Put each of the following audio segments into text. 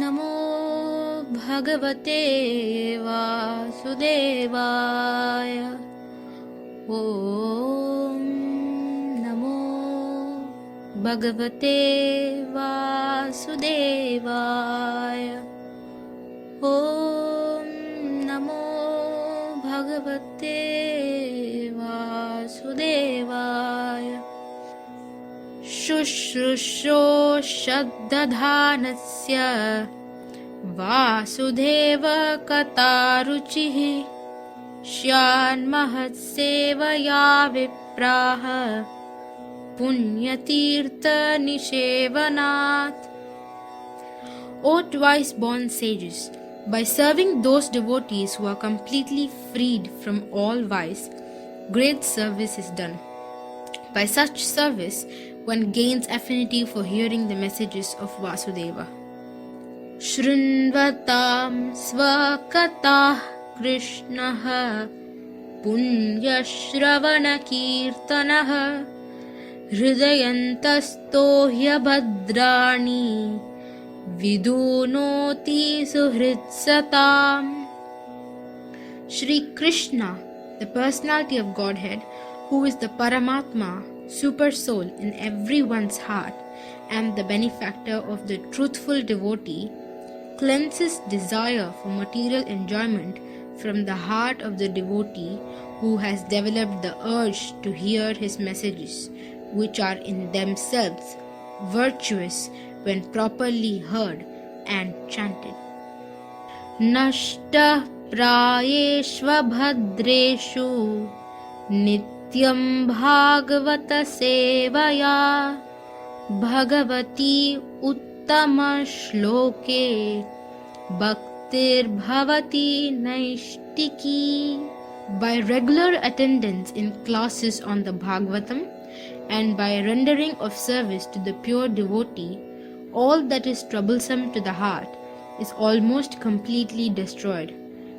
नमो भगवते वासुदेवाय। ॐ नमो भगवते वासुदेवाय। ॐ नमो भगवते वासुदेवाय। शुश्रूषोषदधानस्य वासुदेवकतारुचिः स्यान्महत्सेवया विप्राः पुण्यतीर्थनिषेवनात्। O twice born sages, by serving those devotees who are completely freed from all vice, great service is done. By such service, one gains affinity for hearing the messages of Vasudeva. Shrunvatam svakatah Krishnah punyashravanakirtanah hridayantasto hyabhadrani vidunoti suhritsatam. Shri Krishna, the personality of Godhead, who is the Paramatma, super soul in everyone's heart and the benefactor of the truthful devotee, cleanses desire for material enjoyment from the heart of the devotee who has developed the urge to hear his messages, which are in themselves virtuous when properly heard and chanted. Nashta prayeshva bhadreshu नित्यं भागवत सेवया भगवती उत्तम श्लोके भक्तिर्भवति नैष्टिकी. By regular attendance in classes on the Bhagavatam and by rendering of service to the pure devotee, all that is troublesome to the heart is almost completely destroyed,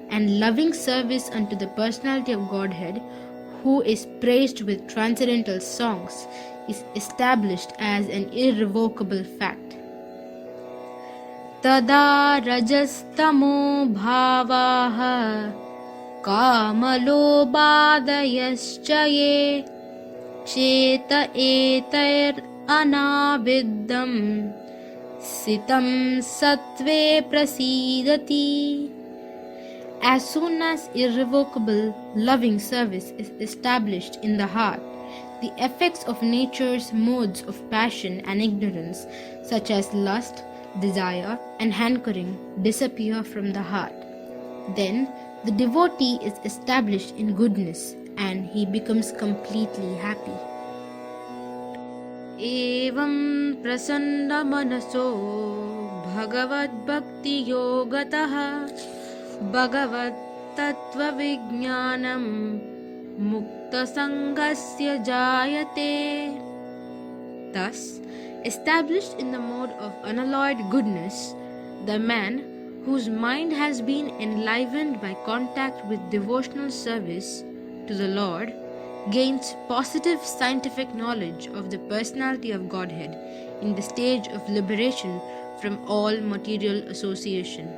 and loving service unto the personality of Godhead, who is praised with transcendental songs, is established as an irrevocable fact. Tada rajastamo bhavaha kamalobadayascha ye cheta etair anaviddam sitam sattve prasidati. As soon as irrevocable loving service is established in the heart, the effects of nature's modes of passion and ignorance, such as lust, desire, and hankering, disappear from the heart. Then the devotee is established in goodness and he becomes completely happy. Evam prasanna manaso bhagavad bhakti yogataha Bhagavat Tattva Vijnanam Mukta Sanghasya Jayate. Thus, established in the mode of unalloyed goodness, the man whose mind has been enlivened by contact with devotional service to the Lord gains positive scientific knowledge of the personality of Godhead in the stage of liberation from all material association.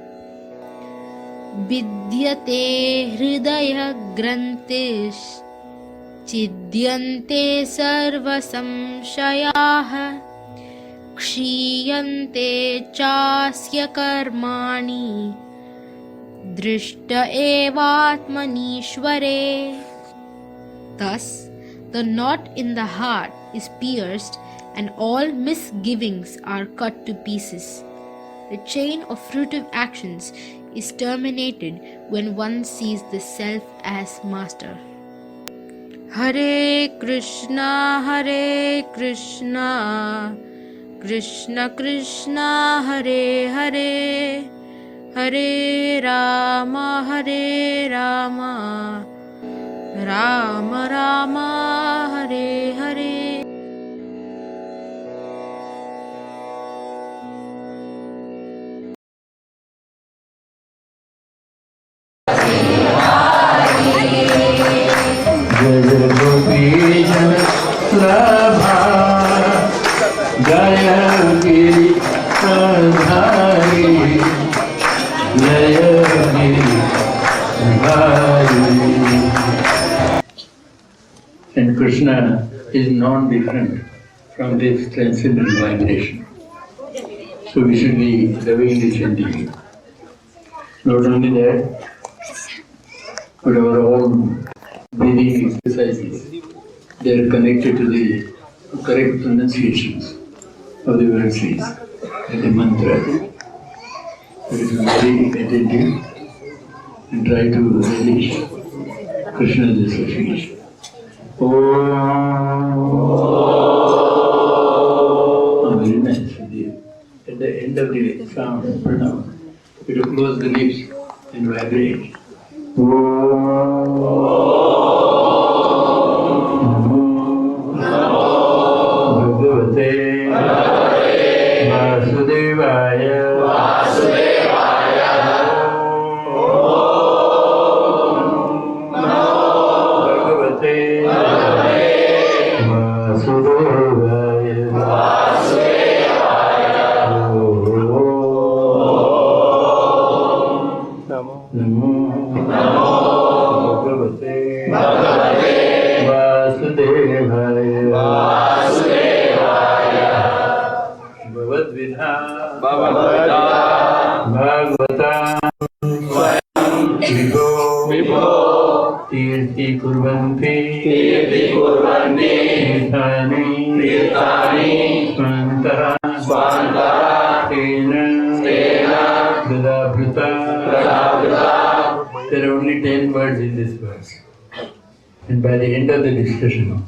Vidyate hridaya grantish chidyante sarva samshayah kshiyante chasya karmani drishta evatmanishvare. Thus, the knot in the heart is pierced and all misgivings are cut to pieces. The chain of fruitive actions is terminated when one sees the self as master. Hare Krishna, Krishna Krishna, Hare Hare, Hare Rama, Rama Rama, Hare Hare. जय Giri Krishna is non-different from this transcendental vibration. So we should be lovingly chanting it. Not only that, but our own breathing exercises, they are connected to the correct pronunciations of the verses and the mantras. So we should be very attentive and try to relish Krishna's association. Oh, very nice. At the end of the sound, pranam, you have to close the lips and vibrate. Bhagavate Vasudevaya Bhagavate Namo Bhagavate Vasudevaya Bhagavad-vidha Bhagavatam Vibho Tirthi Kurvanti Tirthani Swantara Tena Dadabhrita. There are only 10 words in this verse. And by the end of the discussion,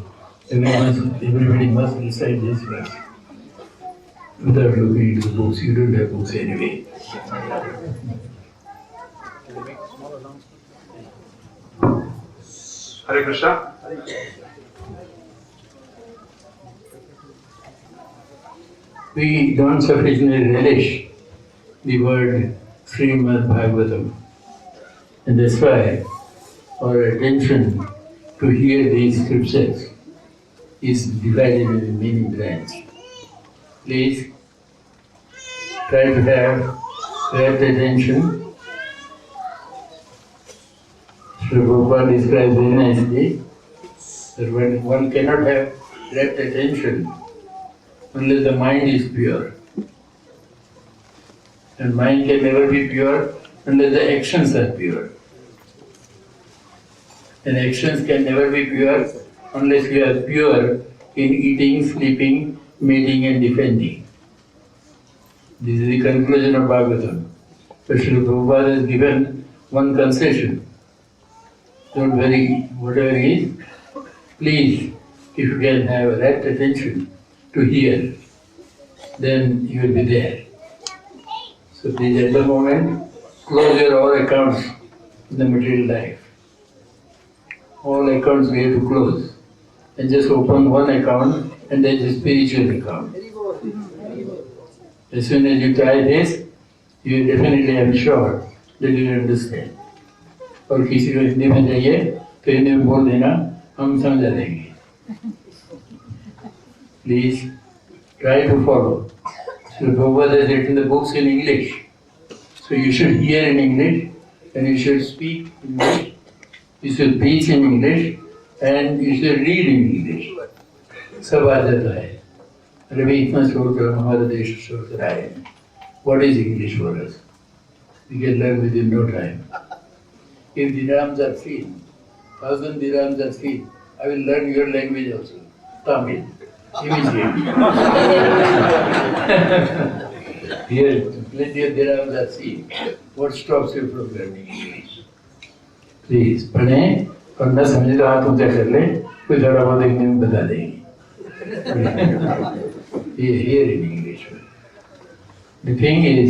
everybody must recite this verse without looking into the books. You don't have books anyway. Hare Krishna. We don't sufficiently relish the word Srimad Bhagavatam. And that's why our attention to hear these scriptures is divided into many branches. Please try to have rapt attention. Srila Prabhupada describes very nicely that one cannot have rapt attention unless the mind is pure. And mind can never be pure unless the actions are pure. And actions can never be pure unless we are pure in eating, sleeping, mating and defending. This is the conclusion of Bhagavatam. So Srila Prabhupada has given one concession. Don't worry, whatever is, please, if you can have rapt attention to hear, then you will be there. So please at the moment, close your all accounts in the material life. All accounts we have to close. And just open one account and that's the spiritual account. As soon as you try this, you definitely, I'm sure, that you will understand. और किसी को हिंदी में चाहिए तो हिंदी में बोल देना, हम समझा देंगे. Please try to follow. So Prabhupada has written the books in English. So you should hear in English and you should speak in English. You should preach in English and you should read in English. सब आ जाता है. अरे भाई इतना छोड़कर हमारा देश छोड़कर आए. What is English for us? We can learn within no time. If dirhams are free, 1,000 dirhams are free, I will learn your language also, Tamil, immediately. Here, plenty of dirhams are free. What stops you from learning English? Please, पढ़ें और न समझे तो हाथ ऊंचा कर ले, कोई थोड़ा बहुत एक दिन बता देंगे. Here in English. The thing is,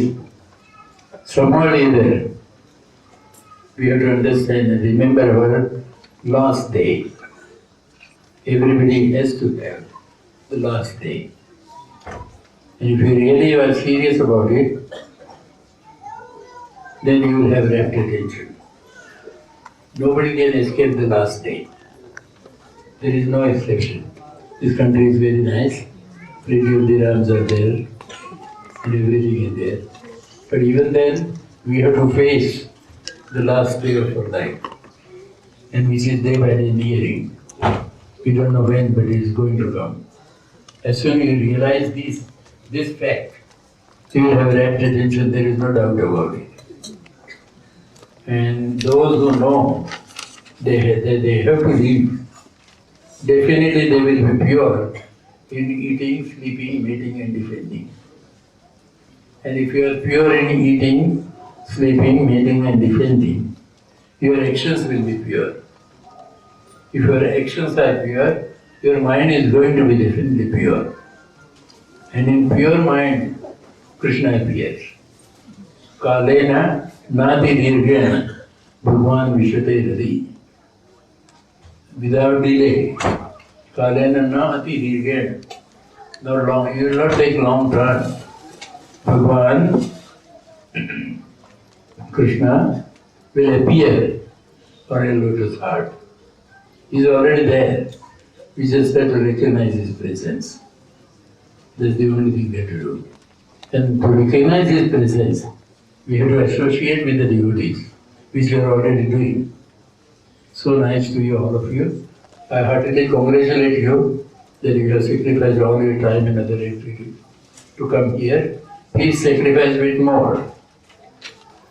somewhere either we have to understand and remember our last day. Everybody has to have the last day. And if you really are serious about it, then you will have rapt attention. Nobody can escape the last day. There is no exception. This country is very nice, plenty of dirhams are there, and everything is there. But even then, we have to face the last day of our life, and which is day by day nearing. We don't know when, but it is going to come. As soon as you realize this fact, you will have rapt attention, there is no doubt about it. And those who know, they have to live. Definitely they will be pure in eating, sleeping, mating and defending. And if you are pure in eating, sleeping, mating and defending, your actions will be pure. If your actions are pure, your mind is going to be definitely pure. And in pure mind, Krishna appears. Kalena nati dirghena Bhagwan Vishate Radi. Without delay. Kalena nati dirghena. Not long, you will not take long turn. Bhagwan Krishna will appear on a lotus heart. He is already there. We just have to recognize his presence. That's the only thing we have to do. And to recognize his presence, we have to associate with the devotees, which we are already doing. So nice to you, all of you. I heartily congratulate you that you have sacrificed all your time and other activities to come here. Please sacrifice a bit more.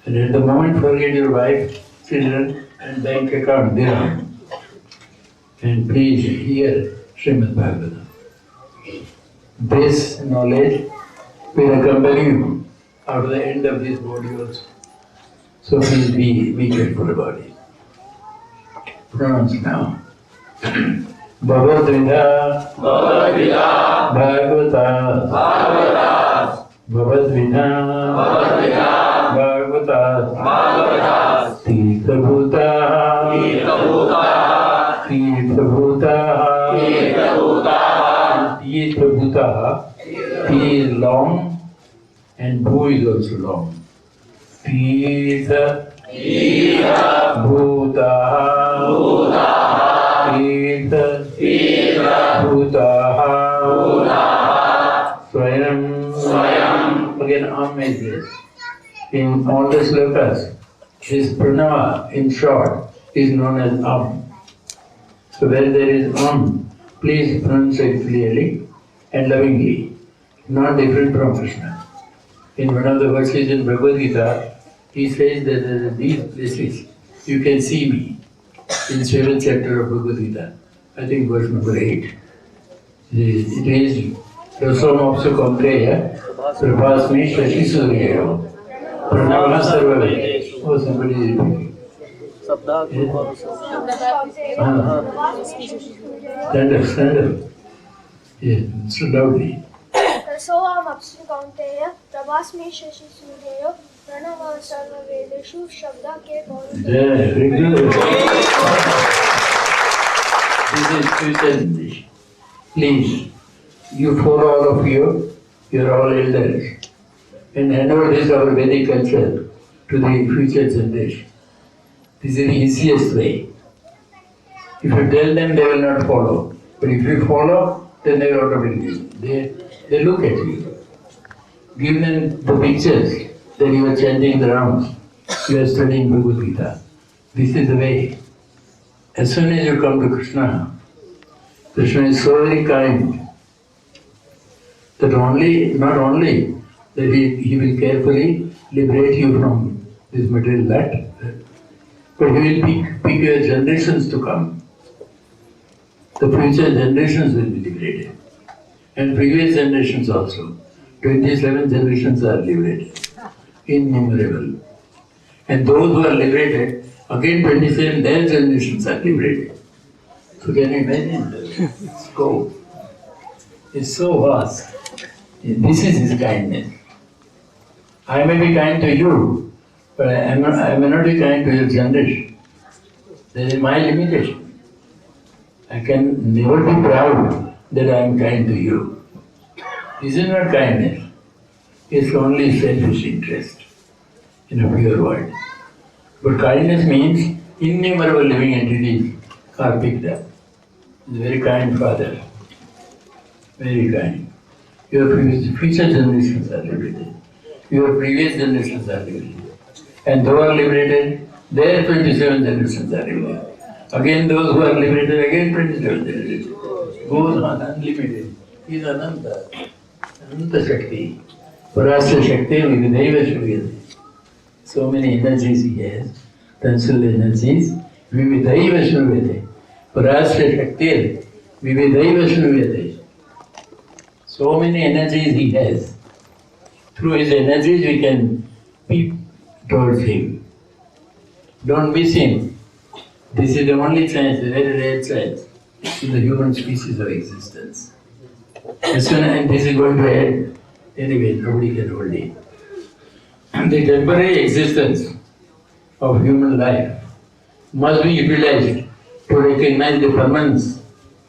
And at the moment, forget your wife, children, and bank account there. And please hear Srimad Bhagavatam. This knowledge will accompany you after the end of this body also. So please be careful about it. Pronounce now. Bhavadvidha Bhagavata Bhavadvidha Bhagavata Tirthabhuta Tirthabhuta T is long and Bhu is also long. Tirthabhuta Swayam. Again, is this. In all the slokas, this pranava, in short, is known as So where there is please pronounce it clearly and lovingly, not different from Krishna. In one of the verses in Bhagavad Gita, he says that these places, you can see me. In 7th chapter of Bhagavad Gita, I think verse number 8. It is Rasomapsu Kampreya Prabhasmi Shashi Suryayo Pranava Sarvaveda. Oh, somebody is repeating. Stand up. Yes, so loudly. Rasomapsu Kampreya Prabhasmi Shashi Suryayo Pranava Sarvavedeshu Shabda Ke Gauru. Yeah, very good. This is future English. Please, you four, all of you, you are all elders. And hand over this our Vedic culture to the future generation. This is the easiest way. If you tell them, they will not follow. But if you follow, then they will automatically. They look at you. Give them the pictures that you are chanting the rounds. You are studying Bhagavad Gita. This is the way. As soon as you come to Krishna, Krishna is so very kind that not only that he will carefully liberate you from this material life, but he will pick your generations to come. The future generations will be liberated. And previous generations also. 27 generations are liberated. Innumerable. And those who are liberated, again 27, their generations are liberated. So can you imagine the scope? It's so vast. This is his kindness. I may be kind to you, but I may not be kind to your generation. That is my limitation. I can never be proud that I am kind to you. This is not kindness. It's only selfish interest in a pure world. But kindness means innumerable living entities are picked up. He's a very kind father. Very kind. Your future generations are liberated. Your previous generations are liberated. And those are liberated, their 27 generations are liberated. Again, those who are liberated, again translated. Goes on unlimited. He is Ananta. Ananta Shakti. Parasya Shakti Vividhaiva Shuriyate. So many energies he has. Pencil energies. Vividhaiva Shuriyate. Parasya Shakti Vividhaiva Shuriyate. So many energies he has. Through his energies we can peep towards him. Don't miss him. This is the only chance, a very rare chance in the human species of existence. As soon as this is going to end, anyway, nobody can hold it. And the temporary existence of human life must be utilized to recognize the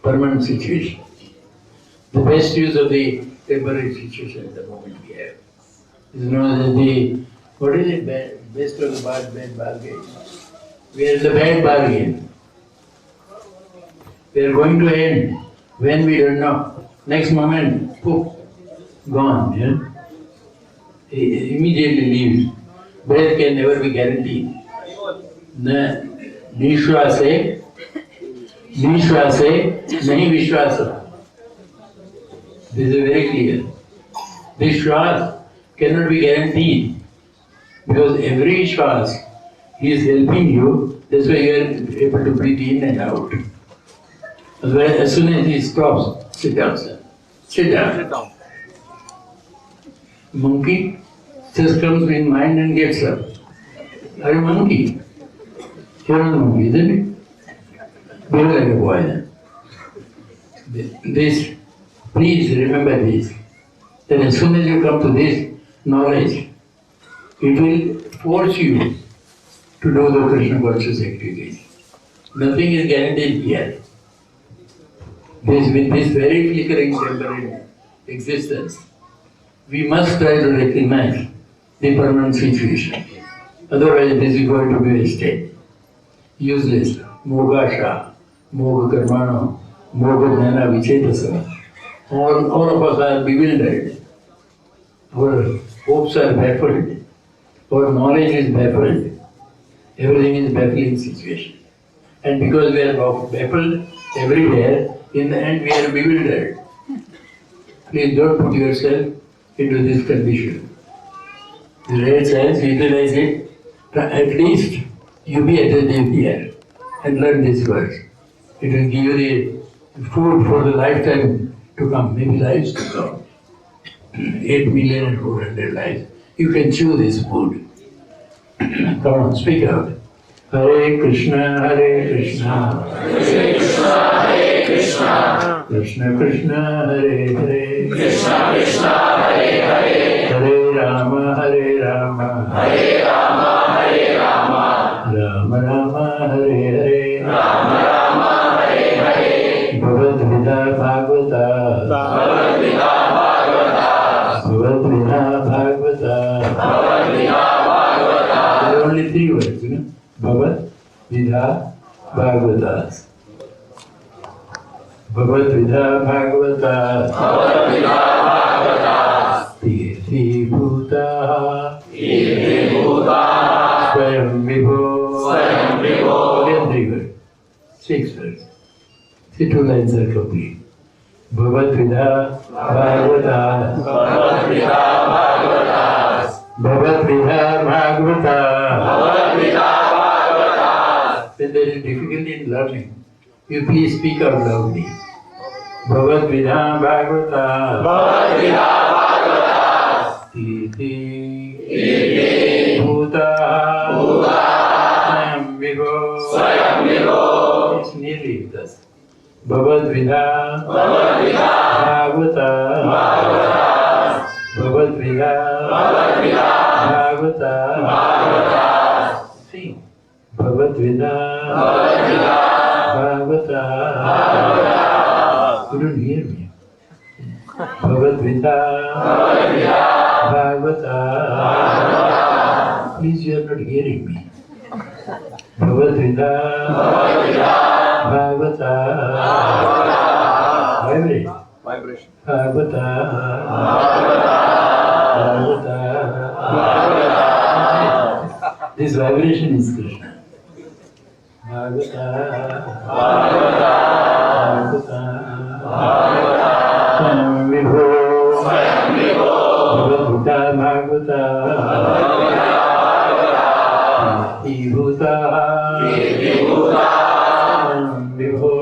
permanent situation. The best use of the temporary situation at the moment we have is known as the, what is it, best of the bad bargain. We are in the bad bargain. We are going to end when we don't know. Next moment, poof, gone. Yeah? He immediately leaves. Breath can never be guaranteed. Nishwase, nahi vishwasa. This is very clear. This shwas cannot be guaranteed because every shwas he is helping you, that's why you are able to breathe in and out. Otherwise, as soon as he stops, sit down, sir. Sit down. Sit down. Monkey just comes in mind and gets up. Are you a monkey? You're not a monkey, isn't it? Behave like a boy then. This, please remember this. That as soon as you come to this knowledge, it will force you to do the Krishna conscious activities. Nothing is guaranteed here. With this very flickering temporary existence, we must try to recognize the permanent situation. Otherwise, this is going to be wasted. Useless. Mogasha, Moga Karmana, Moga Jnana Vichetasa. All of us are bewildered. Our hopes are baffled. Our knowledge is baffled. Everything is baffling situation. And because we are baffled everywhere, in the end we are bewildered. Please don't put yourself into this condition. The rare chance, utilize it. At least you be attentive here and learn this verse. It will give you the food for the lifetime to come, maybe lives to come. 8,400,000 lives. You can chew this food. Come on, speak out. Hare Krishna, Hare Krishna. Hare Krishna, Hare Krishna. Krishna Krishna, Hare Hare. Krishna Krishna, Hare Hare. Hare Rama, Hare Rama. Hare Rama, Hare Rama. Rama Rama, Hare Hare. Rama Rama, Hare Hare. Bhagavad Gita Bhagavata. Bhagavad Gita Bhagavata. Bhagavad Gita Bhagavata. Bhagavad Gita Bhagavata. There are only 3 words, you know. Bhagavad Gita Bhagavata. Bhagavad Gita Bhagavata. Bhagavad Gita Bhagavata. Tirthi Bhuta. Iti Bhuta. Swayam Vibho. Swayam Vibho. Again 3 words. 6 words. The 2 lines are complete. Bhagavad Gita Bhagavata. Bhagavad Gita Bhagavata. Bhagavad Gita Bhagavata. Bhagavad Gita Bhagavata. When there is difficulty in learning, you please speak out loudly. Bhagavad Gita Bhagavata. Bhagavad Gita Bhagavata. Iti Bhuta. Bhuta. Swayam Vibho. Swayam Vibho. It's nearly thus. Bhagavad Gita Bhagavad Gita Bhagavata. Bhagavata. Bhagavad Gita Bhagavad Gita Bhagavata. Bhagavata. Sing. Bhagavad Gita Bhagavad Gita Bhagavata. Bhagavata. You don't hear me. Bhagavad Gita Bhagavad Gita Bhagavata. Bhagavata. Please, you are not hearing me. Bhagavad Gita Bhagavad Gita Bhagavata. Bhagavata. Vibrate. Vibration. Bhagavata. Bhagavata. Bhagavata. This vibration is Krishna. Bhagavata. Bhagavata Vibhuta Vibho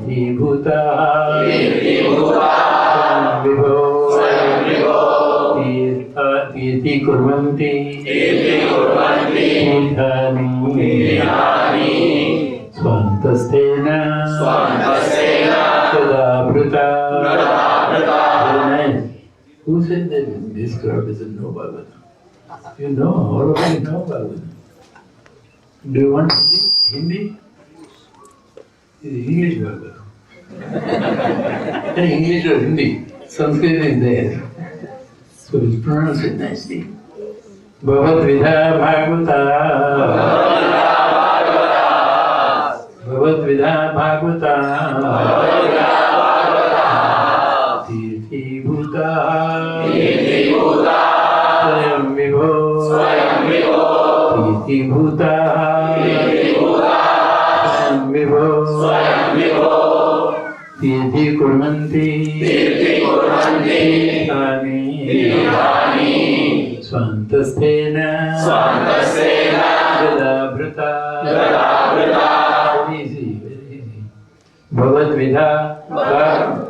Vibhuta Vibho Iti kurvanti Idhani Swantastena Tadabhrita. Very nice. Who said that this crowd doesn't know Bhagavatam? You know, all of you know Bhagavatam. Do you want Hindi? It's English Bhagavatam. English or Hindi, Sanskrit is there. So it's pronounced it nicely. Bhavat Vidha Bhagavata Bhavat Vidha Bhagavata Tirthi Bhuta Swayam Vibho Tirthi Bhuta Swayam Vibho Tirthi Kurmanti Tani Swantastena Gadabhrita. Very easy, very easy. Bhavat Vidha Bhagavata.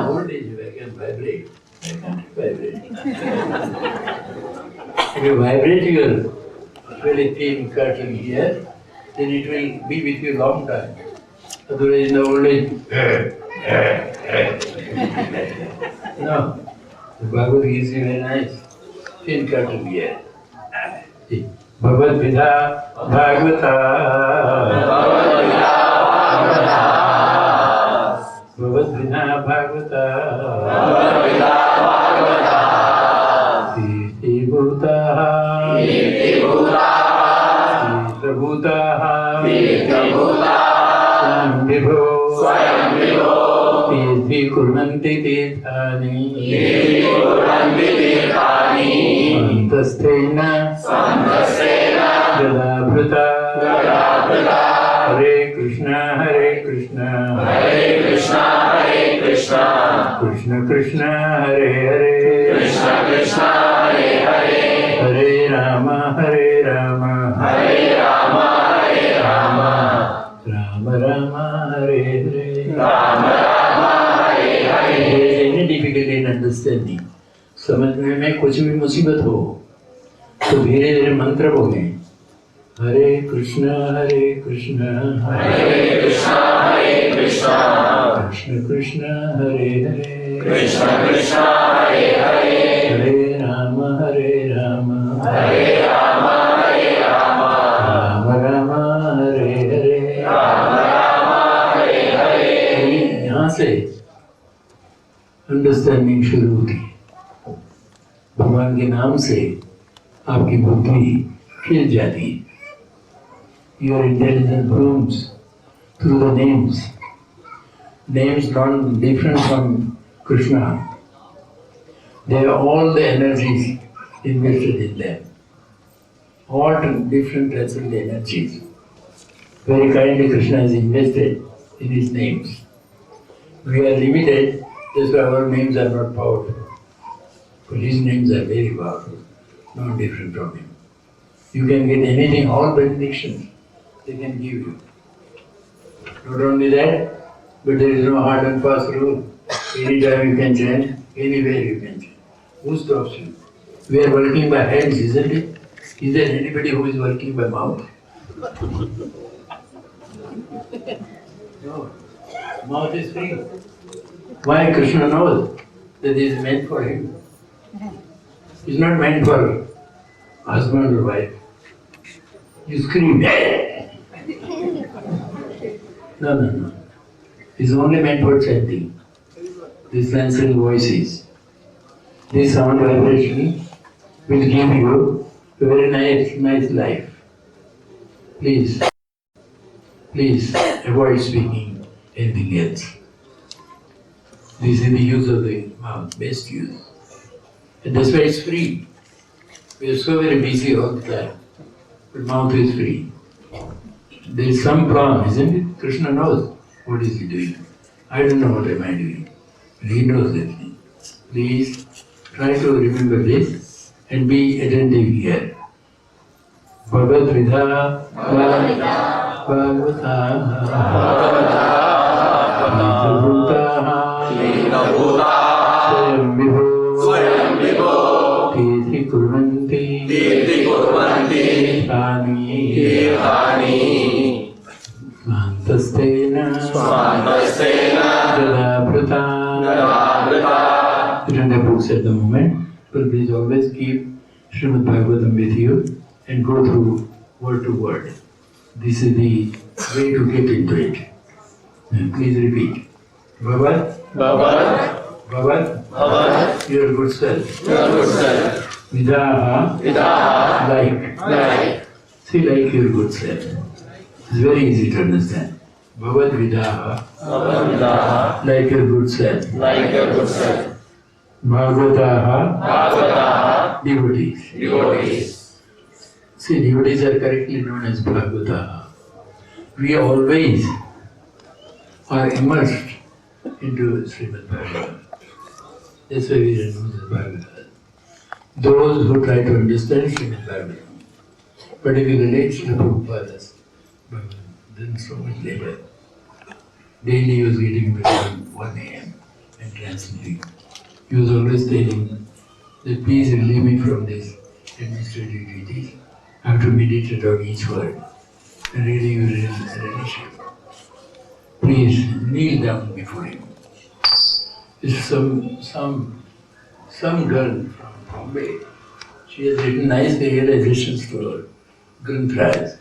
Old age, I can vibrate. I can't vibrate. If you vibrate your really thin curtain here, then it will be with you long time. Otherwise, in the old age, no. The Bhagavad Gita is very nice. Thin curtain here. Bhagavad Vidha Bhagavata Bhagavad Vidha Bhagavata Tirthi Bhuta Swayam Vibho Tirthi Kurmanti Tirthani Swantastena Gadabhrita. Hare Krishna Krishna Krishna Hare Hare Hare Rama Rama Rama Hare Hare. There is any difficulty in understanding. समझने में कुछ भी मुसीबत हो तो धीरे धीरे मंत्र बोले हरे कृष्णा कृष्ण कृष्ण हरे हरे हरे राम राम राम हरे हरे। यहाँ से अंडरस्टैंडिंग शुरू होती। भगवान के नाम से आपकी बुद्धि खिल जाती। Your intelligence blooms through the names. Names not different from Krishna. They have all the energies invested in them. All different transcendent energies. Very kindly Krishna has invested in his names. We are limited, that's why our names are not powerful. But his names are very powerful, not different from him. You can get anything, all benedictions they can give you. Not only that, but there is no hard and fast rule. Anytime you can chant, anywhere you can chant. Who stops you? We are working by hands, isn't it? Is there anybody who is working by mouth? No. Mouth is free. Why? Krishna knows that this is meant for him. It's not meant for husband or wife. You scream. No. It's only meant for chanting. These transcendent voices. This sound vibration will give you a very nice life. Please avoid speaking anything else. This is the use of the mouth, best use. And that's why it's free. We are so very busy all the time. But mouth is free. There is some problem, isn't it? Krishna knows. What is he doing? I don't know what am I doing. But he knows everything. Please try to remember this and be attentive here. Bhagavad Vidha Bhagavata Swayam Vibho Tirthi Kurvanti Tirthani Swantastena Jalabrata. You don't have books at the moment, but please always keep Srimad Bhagavatam with you and go through word to word. This is the way to get into it. Please repeat. Bhavat, your good self. Vidaha, like. See, like your good self. It's very easy to understand. Bhavat Vidaha, like your good self. Bhagavataha, devotees. See, devotees are correctly known as Bhagavataha. We always are immersed into Srimad Bhagavatam. That's why we are known as Bhagavatas. Those who try to understand Srimad Bhagavatam. But if you relate to the Prabhupada's Bhagavatam, then so much later. Daily he was getting between 1 a.m. and translating. He was always telling that please relieve me from this administrative duties. I have to meditate on each word and really relish. Please kneel down before him. It's some girl from Bombay. She has written nice realizations for her Granthas.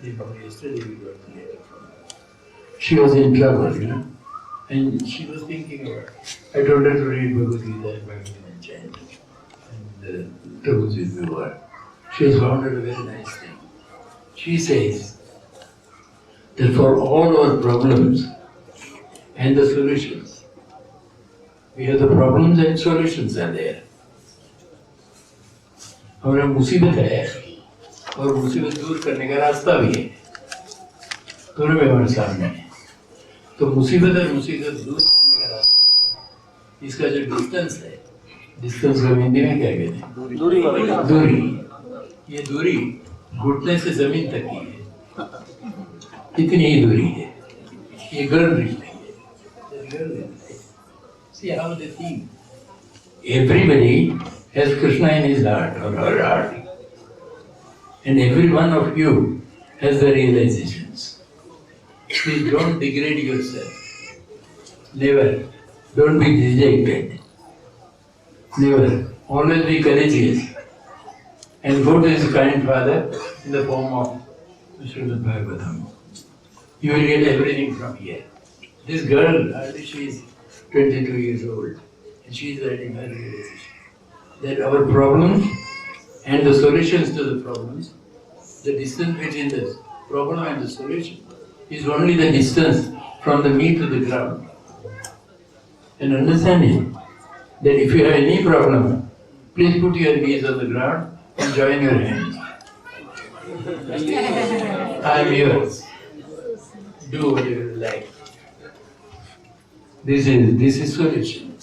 Yesterday we got the letter from her. She was in trouble, and she was thinking about. I told her to read Bhagavad Gita and Bhagavad Gita chant, and the troubles with me were. She has found out a very nice thing. She says that for all our problems and the solutions, we have the problems and solutions are there. हमारा मुसीबत है और मुसीबत दूर करने का रास्ता भी है, दोनों में हमारे सामने है। तो मुसीबत और मुसीबत दूर करने का रास्ता, इसका जो डिस्टेंस है, डिस्टेंस को हिंदी में क्या कहते हैं? दूरी। ये दूरी घुटने से जमीन तक की है, इतनी ही दूरी है। ये गर्ल नहीं है। See how they think. Everybody has Krishna in his heart or her heart, and every one of you has the realizations. Please don't degrade yourself. Never. Don't be dejected. Never. Always be courageous. And go to his kind Father in the form of Srimad Bhagavatam. You will get everything from here. This girl, she is 22 years old, and she is writing her realization that our problems and the solutions to the problems, the distance between the problem and the solution is only the distance from the me to the ground. And understanding that if you have any problem, please put your knees on the ground and join your hands. I am yours. Do whatever you like. This is solution.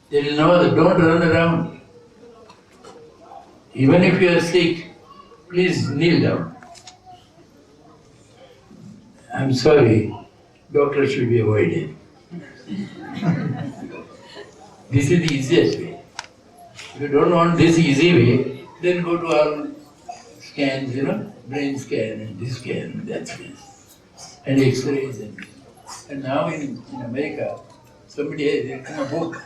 There is no other. Don't run around. Even if you are sick, please kneel down. I'm sorry, doctors should be avoided. This is the easiest way. If you don't want this easy way, then go to our scans, brain scan and this scan and that scan, and X-rays and now in America, somebody has written a book.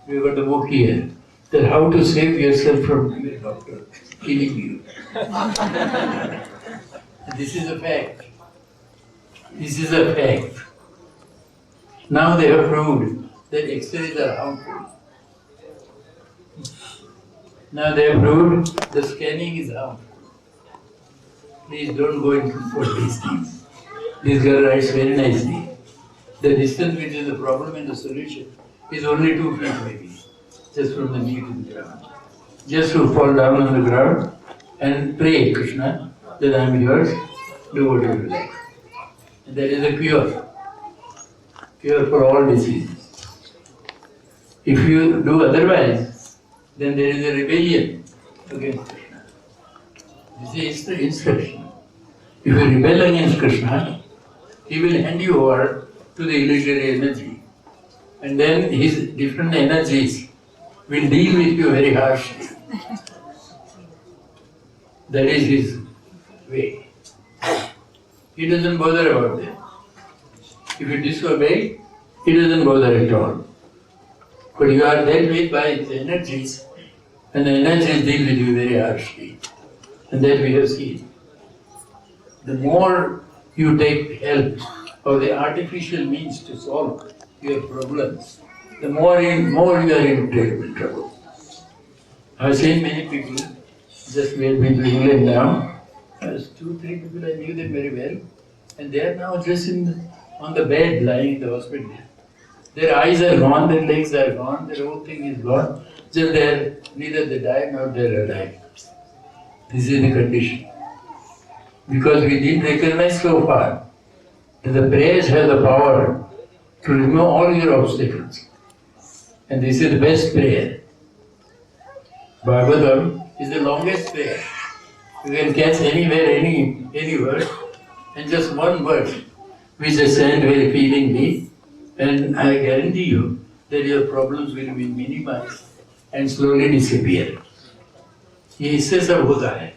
We got the book here. That how to save yourself from your doctor killing you. This is a fact. This is a fact. Now they have proved that X-rays are harmful. Now they have proved the scanning is harmful. Please don't go into for these things. This girl writes very nicely. The distance between the problem and the solution is only 2 feet maybe, just from the knee to the ground. Just to fall down on the ground and pray, Krishna, that I am yours, do whatever you like. That is a cure for all diseases. If you do otherwise, then there is a rebellion against Krishna. This is the instruction. If you rebel against Krishna, he will hand you over to the illusory energy. And then his different energies will deal with you very harshly. That is his way. He doesn't bother about them. If you disobey, he doesn't bother at all. But you are dealt with by his energies, and the energies deal with you very harshly. And that we have seen. The more you take help of the artificial means to solve your problems, the more you are in terrible trouble. I have seen many people, just we have been to England now, there's 2-3 people, I knew them very well, and they are now just on the bed lying in the hospital. Their eyes are gone, their legs are gone, their whole thing is gone, just neither they die nor they are alive. This is the condition. Because we didn't recognize so far that the prayers have the power to remove all your obstacles. And this is the best prayer. Bhagavatam is the longest prayer. You can catch anywhere, any word, and just one word, which is said very feelingly, and I guarantee you that your problems will be minimized and slowly disappear. ये इससे सब होता है।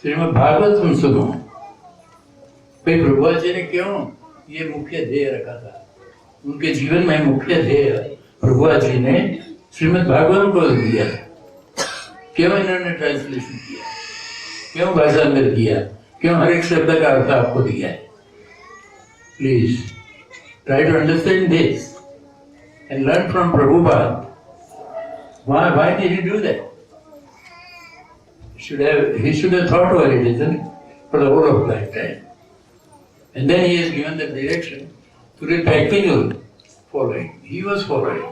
श्रीमद् भागवतम सुनो। भाई प्रभुआ जी ने क्यों ये मुख्य ध्येय रखा था? उनके जीवन में मुख्य ध्येय प्रभुआ जी ने श्रीमद् भागवतम को दिया। क्यों इन्होंने ट्रांसलेशन किया? क्यों भाषांतर किया? क्यों हर एक शब्द का अर्थ आपको दिया है? Please try to understand this and learn from Prabhupada. Why did he do that? He should have thought over it, isn't it? For the whole of lifetime. And then he has given the direction to the practical following. He was following.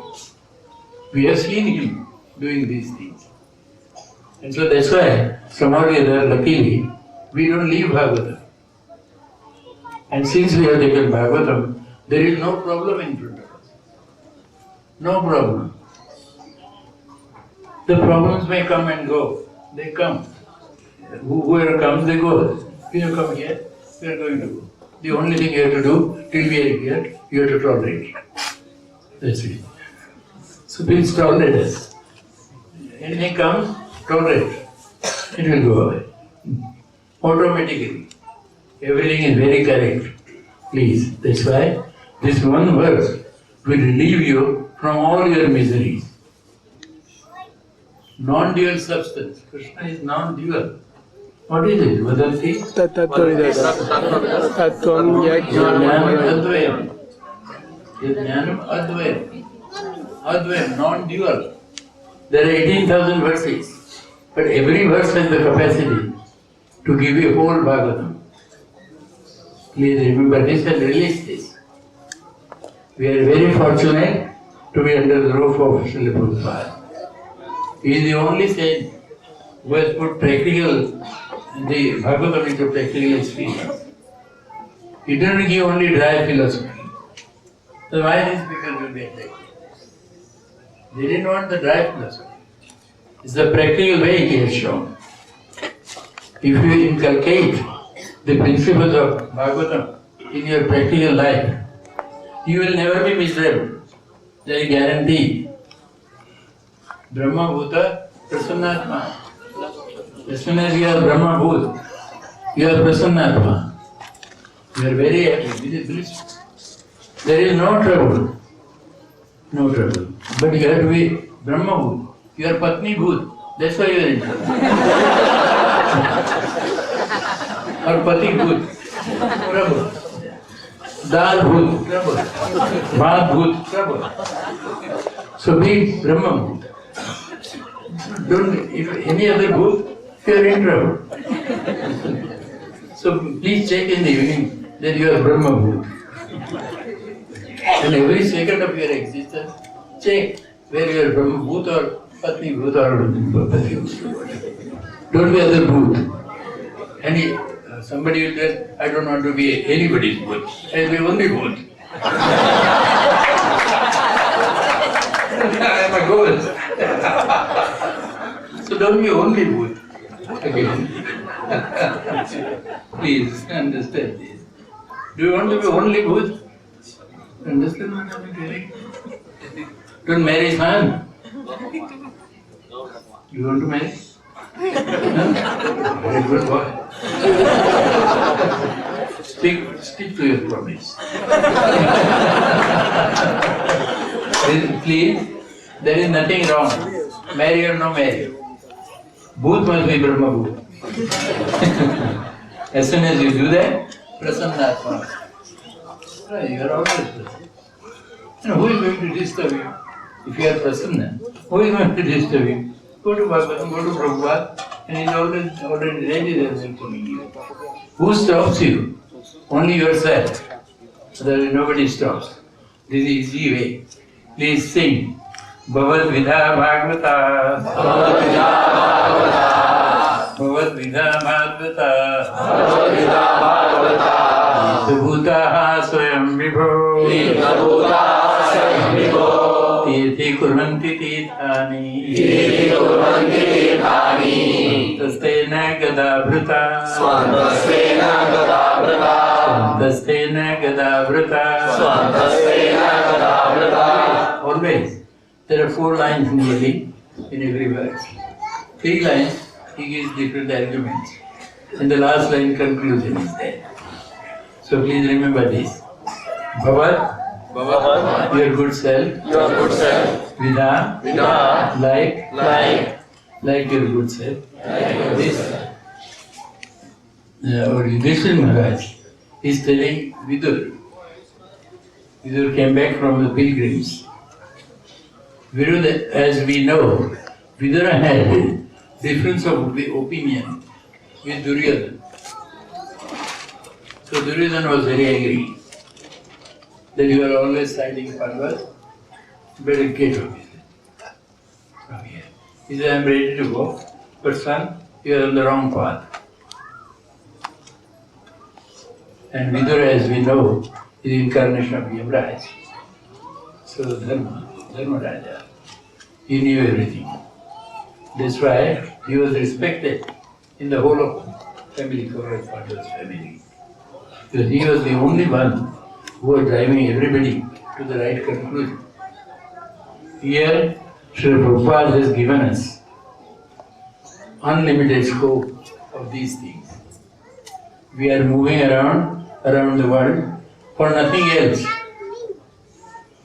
We have seen him doing these things. And so that's why, somehow or other, luckily, we don't leave Bhagavatam. And since we have taken Bhagavatam, there is no problem in front of us. No problem. The problems may come and go. They come. Whoever comes, they go. You have come here, we are going to go. The only thing you have to do, till we are here, you have to tolerate it. That's it. So please tolerate us. Anything comes, tolerate it. It will go away. Automatically. Everything is very correct. Please. That's why this one verse will relieve you from all your miseries. Non-dual substance. Krishna is non-dual. What is it? Vadanti? Jnanam Advayam. Advayam, non-dual. There are 18,000 verses, but every verse has the capacity to give you whole Bhagavatam. Please remember this and release this. We are very fortunate to be under the roof of Srila Prabhupada. He is the only saint who has put the Bhagavatam into practical experience. He didn't give only dry philosophy. So why these people will be attacked? They didn't want the dry philosophy. It's the practical way he has shown. If you inculcate the principles of Bhagavatam in your practical life, you will never be miserable. That is guarantee. Brahma Bhuta Prasannatma. As soon as you are Brahma Bhut, you are Prasannatma. You are very happy, this is bliss. There is no trouble. No trouble. But you have to be Brahma Bhut. You are Patni Bhut. That's why you are in trouble. Or Pati Bhut. Trouble. Dal Bhut. Trouble. Bhat Bhut. Trouble. So be Brahma Bhut. Don't, if any other Bhut, you are in trouble. So please check in the evening that you are Brahma Bhut. And every second of your existence, check where you are Brahma Bhut or Patni Bhut or Pati Bhut. Don't be other Bhut. Somebody will tell, I don't want to be anybody's Bhut. I will be only Bhut. I am a ghost. So don't be only Bhut. Again. Please understand this. Do you want to be only Bhut? Understand what I am telling? Don't marry son. You want to marry? No? Very good boy. Stick to your promise. Please, there is nothing wrong. Marry or no marry. Bhut must be Brahma Bhut. As soon as you do that, Prasannatma. You are always Prasanna. And who is going to disturb you? If you are Prasanna, who is going to disturb you? Go to Bhagavatam, go to Prabhupada, and he is already ready there welcoming you. Who stops you? Only yourself. Otherwise nobody stops. This is easy way. Please sing. Bhavad Vidha Bhagavata. Bhavad Vidha Bhagavata. Bhavad Vidha Bhagavata. Bhavad Vidha Bhagavata. Bhutaha Swayam Vibho. Bhutaha Swayam Vibho. Tirthi Kurvanti Tirthani. Tirthi Kurvanti Tirthani. Swantastena Gadabhrita. Swantastena Gadabhrita. Swantastena Gadabhrita. Swantastena Gadabhrita. Always. There are 4 lines nearly in every verse. 3 lines, he gives different arguments. And the last line, conclusion is there. So please remember this. Bhavad, your good self. Your good self. Vidha, like your good self. This, our Yudhishthira Maharaj is telling Vidur. Vidur came back from the pilgrims. Vidur, as we know, Vidura had difference of opinion with Duryodhana. So Duryodhana was very angry that you are always siding Pandavas, better get from here. He said, I am ready to go, but son, you are on the wrong path. And Vidura, as we know, is the incarnation of Yamaraj. So Dharmaraja, he knew everything. That's why he was respected in the whole of family, Kaurava Pandava's family. Because he was the only one who was driving everybody to the right conclusion. Here, Srila Prabhupada has given us unlimited scope of these things. We are moving around the world for nothing else.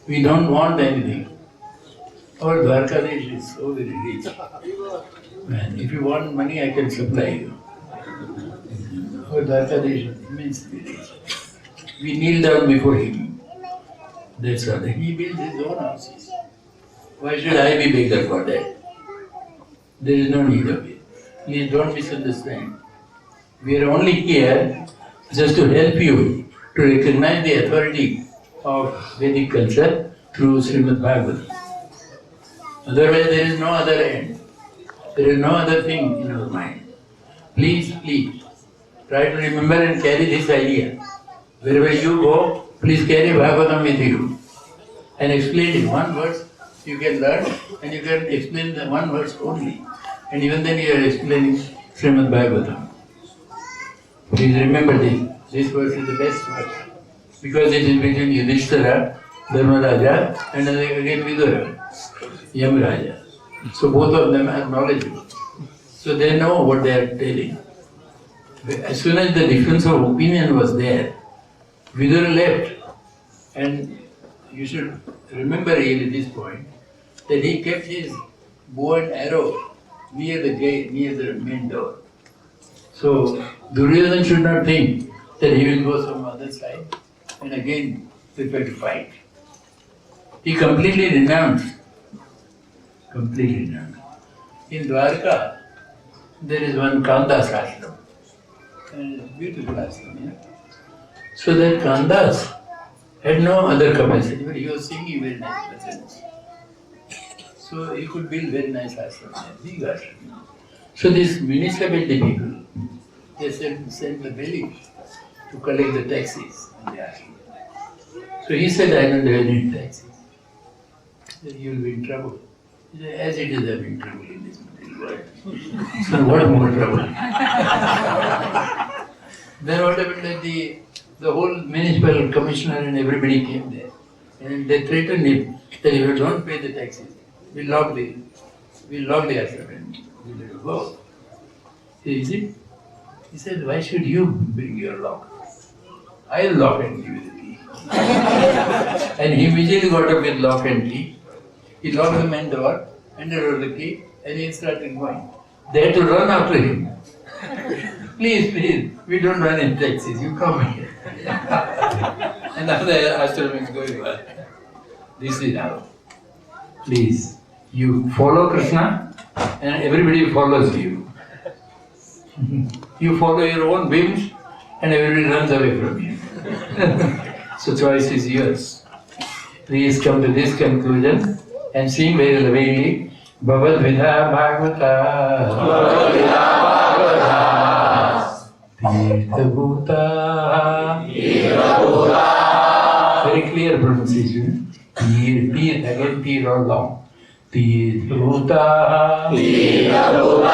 We don't want anything. Our Dwarkadesh is so very rich. Man, if you want money, I can supply you. Our Dwarkadesh is immensely rich. We kneel down before him. That's all. He builds his own houses. Why should I be beggar for that? There is no need of it. Please don't misunderstand. We are only here just to help you to recognize the authority of Vedic culture through Srimad Bhagavatam. Otherwise, there is no other end. There is no other thing in our mind. Please, try to remember and carry this idea. Wherever you go, please carry Bhagavatam with you and explain it. One verse you can learn and you can explain the one verse only. And even then you are explaining Srimad Bhagavatam. Please remember this. This verse is the best verse. Because it is between Yudhishthira, Dharmaraja and again Vidura, Yamaraja. So both of them are knowledgeable. So they know what they are telling. As soon as the difference of opinion was there, Vidura left. And you should remember really this point, that he kept his bow and arrow near the gate, near the main door. So Duryodhana should not think that he will go some other side and again prepare to fight. He completely renounced. In Dwarka, there is one Kandas ashram. And it's a beautiful ashram, yeah? So that Kandas had no other capacity, but he was singing very nice bhajans. So he could build very nice ashram, big ashram. So these municipality people, they sent the village to collect the taxes. So he said, I don't have any taxes. He said, you'll be in trouble. He said, as it is, I'm in trouble in this material world. So what more trouble? Then what happened that the whole municipal commissioner and everybody came there. And they threatened him that if you don't pay the taxes, we'll lock the ashram and we'll let you go. Is it? He said, why should you bring your lock? I'll lock and give you the key. And he immediately got up with lock and key. He locked the main door, handed over the key, and he started going. They had to run after him. Please, we don't run in taxis, you come here. And now the ashram is going well. This is how. Please, you follow Krishna and everybody follows you. You follow your own whims and everybody runs away from you. So choice is yours. Please come to this conclusion and sing very lovingly. Bhavad Vidha Bhagavata Tirtha Bhuta. Very clear pronunciation. Tir, again tir all long. Tirtha Bhuta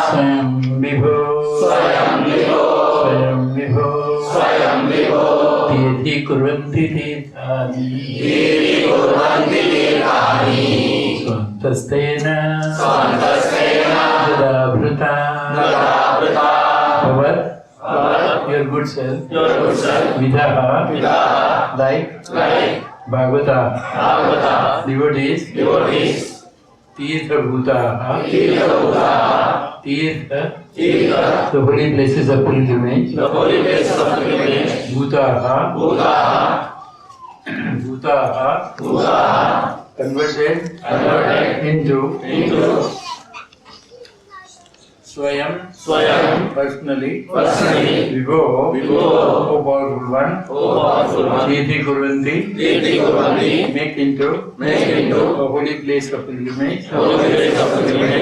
Swayam Vibho Tirthi Kurvanti Tirthani Swantastena Jadabhrata Bhavat, your good self, Vidaha, like Bhagavata, devotees, Tirtha Bhutaha, Tirtha, the holy places of pilgrimage, Bhutaha, converted into Swayam, personally, Vibho, O powerful one, Tirthi Kurvanti, make into a holy place of pilgrimage,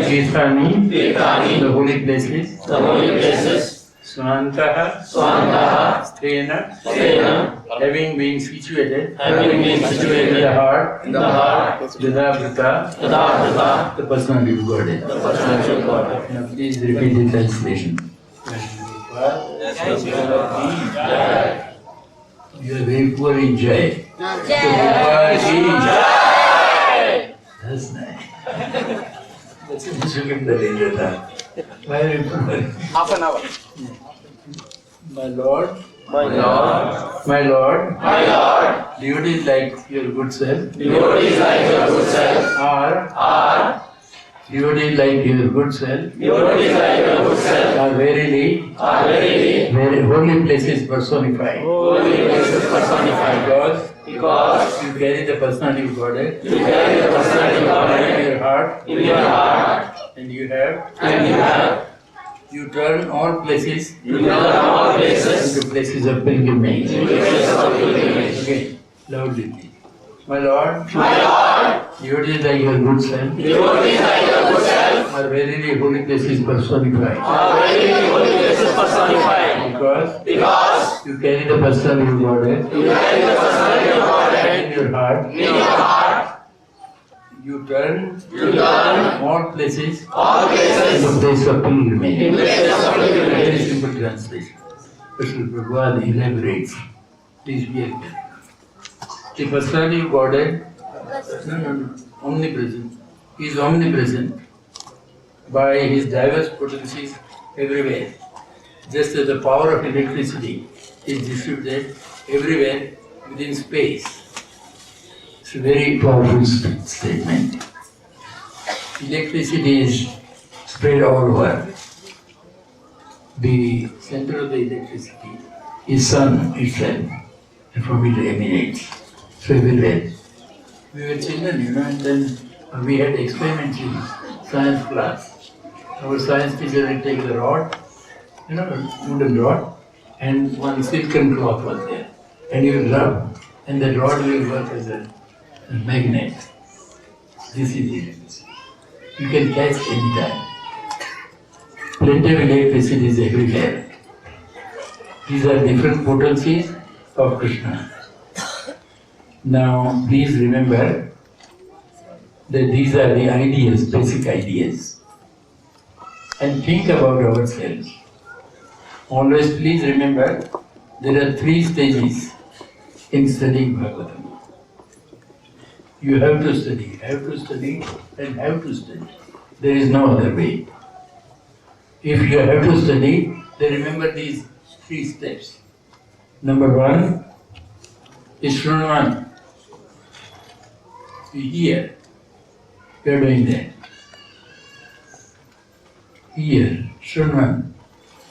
Tirthani, the holy places, Swantaha, Sthena, having been situated in the heart, Jadabhrata, the personality of Godhead. Now please repeat the translation. You are very poor in Jai. That's nice. That's a Sukhimdar Indra. Why are you poor? Half an hour. My Lord, devotees like your good self, are devotees like your good self, are verily very holy places personified. Because you carry the personality of Godhead in your heart, and you turn all places into places of pilgrimage. Okay, loudly. My Lord, devotees like your good self, are verily holy places personified. Because you carry the personality of Godhead in your heart. You turn all places into place of pilgrimage. Very simple translation. Krishna Bhagavad elaborates. Please be active. The personality of Godhead, omnipresent. He is omnipresent by his diverse potencies everywhere. Just as the power of electricity is distributed everywhere within space. It's a very powerful statement. Electricity is spread all over. The center of the electricity is sun itself, and from it emanates. So everywhere. We were children, and then we had experiments in science class. Our science teacher had taken the rod, wooden rod, and one silken cloth was there. And you will rub, and that rod will work as a magnet. This is it. You can catch any time. plenty of electricity is everywhere. These are different potencies of Krishna. Now, please remember that these are the ideas, basic ideas. And think about ourselves. Always please remember there are 3 stages in studying Bhagavatam. You have to study, and have to study. There is no other way. If you have to study, then remember these 3 steps. Number 1 is Shrunavan. You hear. You are doing that. Hear, Shrunavan.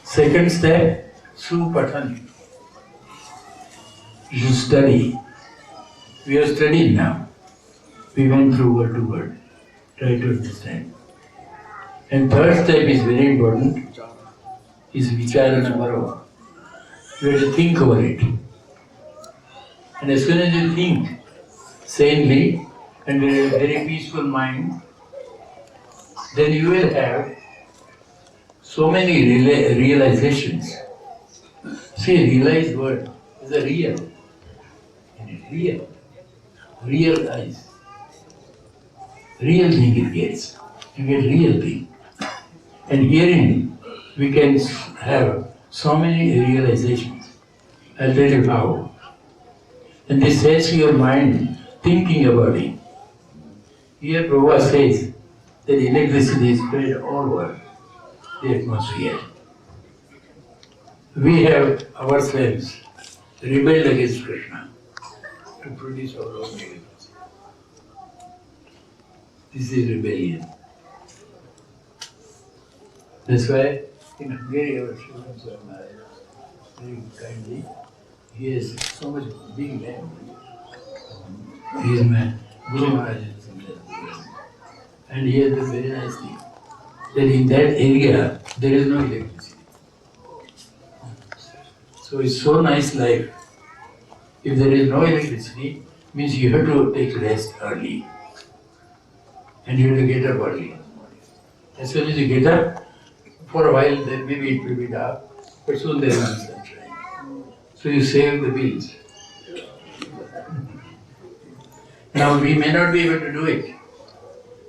Second step, Supatan. You should study. We have studied now. We went through word to word. Try to understand. And third step is very important, is Vicharana Bharo. You have to think over it. And as soon as you think sanely and with a very peaceful mind, then you will have so many realizations. See, realized word is a real. Realize. Real thing it gets. You get real thing. And herein we can have so many realizations. I'll tell you how. And this sets your mind thinking about it. Here Prabhupada says that electricity is spread all over the atmosphere. We have ourselves rebelled against Krishna to produce our own electricity. This is rebellion. That's why in Hungary our students are married very kindly. He has so much big land. He is my Guru Maharaj. And he has a very nice thing, that in that area there is no electricity. So it's so nice life. If there is no electricity, means you have to take rest early. And you have to get up early. As soon as you get up, for a while then maybe it will be dark, but soon there will be sunshine. So you save the bills. Now we may not be able to do it.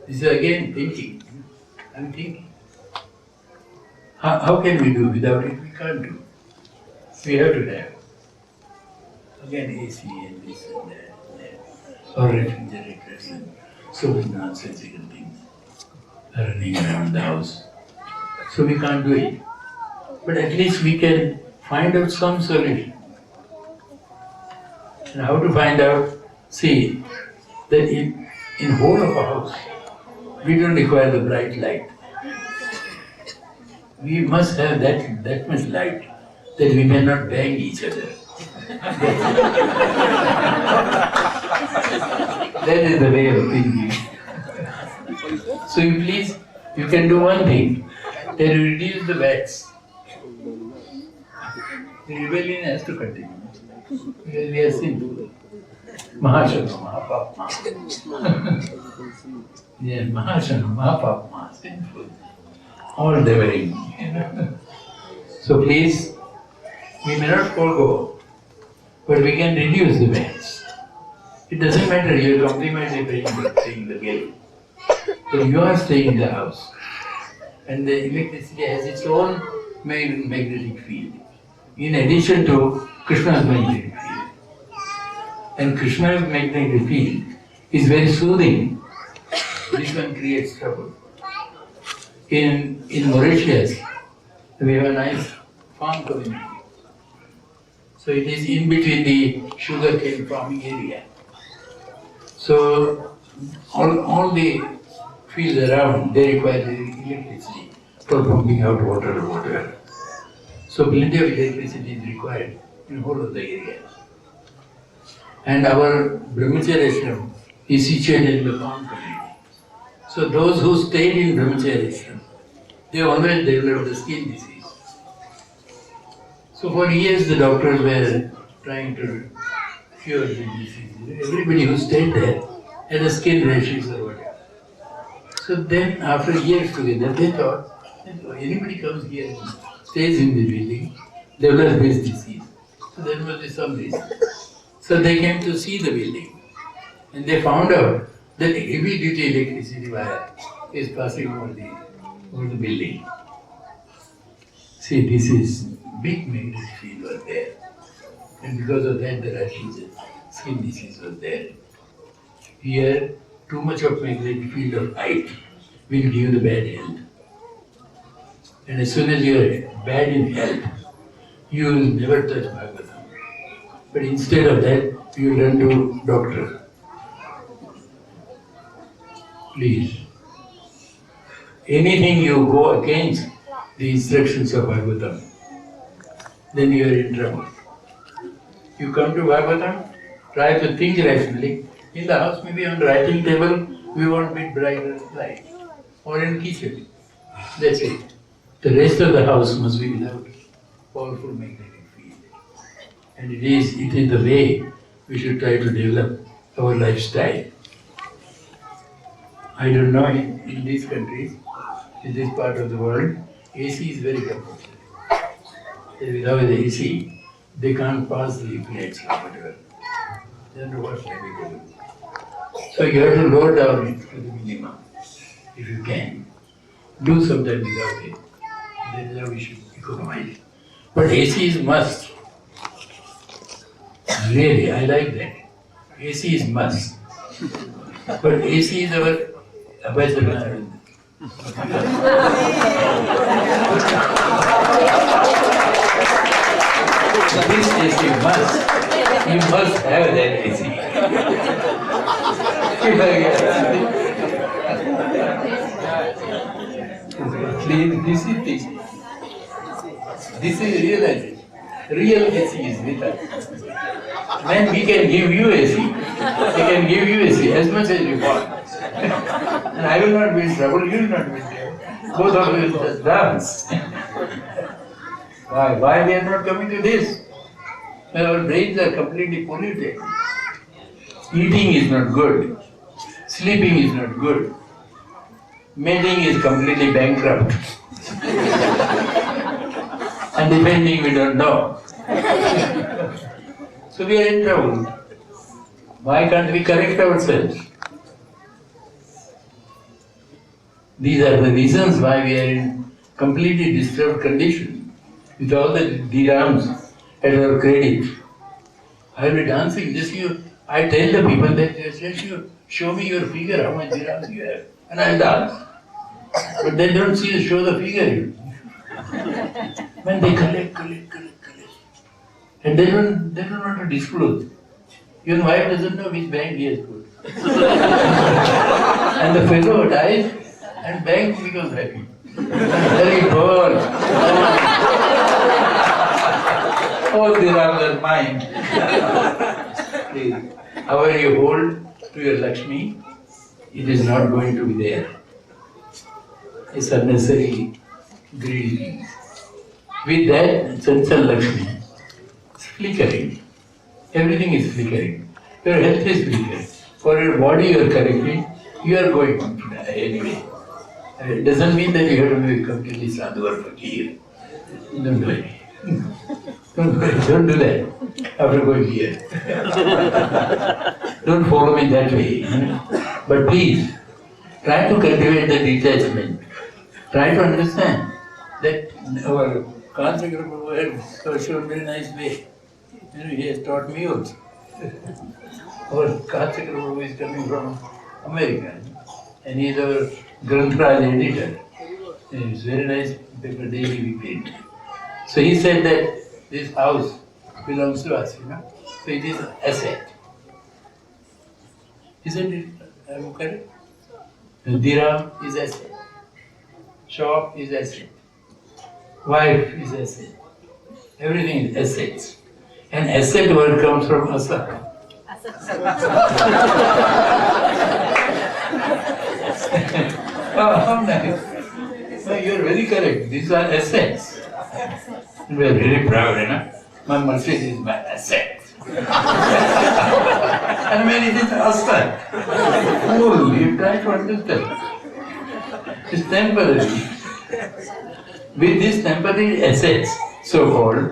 This is again thinking. I'm thinking. How can we do without it? We can't do. We have to have. Again AC and this and that. Or refrigerators and so many nonsensical things are running around the house. So we can't do it. But at least we can find out some solution. And how to find out? See, that in whole of a house, we don't require the bright light. We must have that much light that we may not bang each other. That is the way of thinking. So you can do one thing, that you reduce the wax. The rebellion has to continue. Because we are sinful. Mahashana, Mahapapma. Yeah, Mahashana, Mahapapma, sinful. All devouring. So please, we may not forego, but we can reduce the wax. It doesn't matter, you are complimentary paying the bill. But you are staying in the house. And the electricity has its own magnetic field. In addition to Krishna's magnetic field. And Krishna's magnetic field is very soothing. This one creates trouble. In Mauritius, we have a nice farm community. So it is in between the sugarcane farming area. So all the fields around, they require electricity for pumping out water. So plenty of electricity is required in whole of the area. And our Brahmacharya ashram is situated in the farm community. So those who stayed in Brahmacharya ashram, they always developed the skin disease. So for years the doctors were trying to cure the disease. Everybody who stayed there had a skin rashes or whatever. So then after years together they thought Anybody comes here, stays in the building, develops this disease. So there must be some reason. So they came to see the building. And they found out that heavy duty electricity wire is passing over the building. See, this is big magnetic field was there. And because of that, the rashes and skin disease was there. Here, too much of magnetic field of height will give you the bad health. And as soon as you are bad in health, you will never touch Bhagavatam. But instead of that, you run to doctor. Please. Anything you go against the instructions of Bhagavatam, then you are in trouble. You come to Bhagavatam, try to think rationally. In the house, maybe on the writing table, we want a bit brighter light. Or in kitchen. That's it. The rest of the house must be without powerful magnetic field. And it is the way we should try to develop our lifestyle. I don't know in these countries, in this part of the world, AC is very compulsory. Without the AC, they can't pass the plates or whatever. They don't know what they do. So you have to lower down it to the minimum, if you can. Do something without it. That is how we should economize. But AC is must. Really, I like that. AC is must. But AC is our Abhajana. This AC must. You must have that AC. This is realization. Real AC is with us. Then we can give you AC. We can give you AC as much as you want. And I will not be in trouble, you will not be in trouble. Both of you will just dance. Why? Why we are not coming to this? Our brains are completely polluted. Eating is not good. Sleeping is not good. Mating is completely bankrupt. And depending, we don't know. So we are in trouble. Why can't we correct ourselves? These are the reasons why we are in completely disturbed condition. With all the dirhams at our credit. I'll be dancing, I tell the people that just you show me your figure, how much dirhams you have, and I'll dance. But they don't show the figure. When they collect. And they don't want to disclose. Your wife doesn't know which bank he has put. And the fellow dies and bank becomes happy. Very poor. All dirhams are mine. Please, however you hold to your Lakshmi, it is not going to be there. It's unnecessary greed. With that, Chanchala Lakshmi is flickering. Everything is flickering. Your health is flickering. For your body you are correcting, you are going on to die anyway. It doesn't mean that you have to be completely sadhu or fakir. Don't do it. Don't do that after going here. Don't follow me that way. But please, try to cultivate the detachment. Try to understand that our Kanchakra Prabhu has shown a very nice way. He has taught me also. Our Kanchakra Prabhu is coming from America and he is our Granth-Raj editor. It's very nice paper daily we print. So he said that this house belongs to us, So it is an asset. Isn't it? Am I correct? The dirham is asset. Shop is asset. Wife is asset. Everything is assets. And asset word comes from asa. How nice. So you are very correct. These are assets. We are very proud, My Mercedes is my asset. And when it is asset, you try to understand. It's temporary. With these temporary assets, so-called,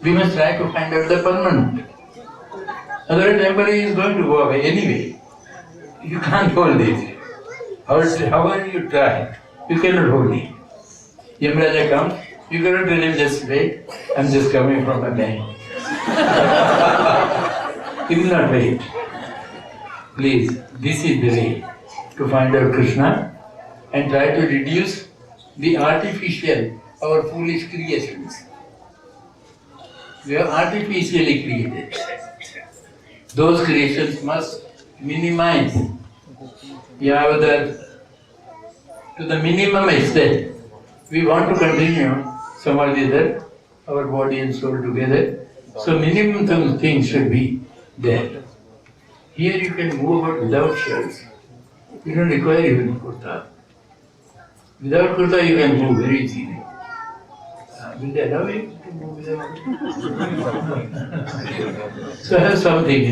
we must try to find out the permanent. Otherwise, temporary is going to go away anyway. You can't hold it. However you try, you cannot hold it. Yamraja comes, you cannot tell him just wait, I'm just coming from a bank. He will not wait. Please, this is the way to find out Krishna and try to reduce the artificial or foolish creations. We are artificially created. Those creations must minimize to the minimum extent. We want to continue some or the other, our body and soul together. So minimum things should be there. Here you can move about without shirts. You don't require even kurta. Without kurta you can move very easily. Will they allow you to move without? So have something,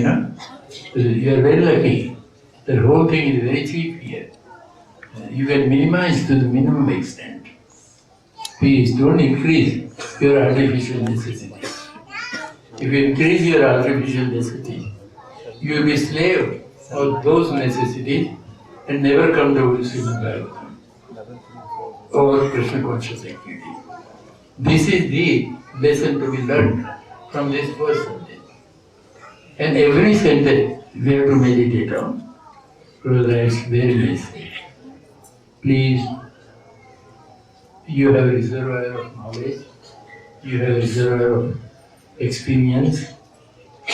You are very lucky. The whole thing is very cheap here. You can minimize to the minimum extent. Please don't increase your artificial necessities. If you increase your artificial necessities, you will be slave of those necessities and never come to Srimad Bhagavatam or Krishna conscious activity. This is the lesson to be learned from this first sentence. And every sentence we have to meditate on. Prabhupada writes very nicely. Please, you have a reservoir of knowledge, you have a reservoir of experience,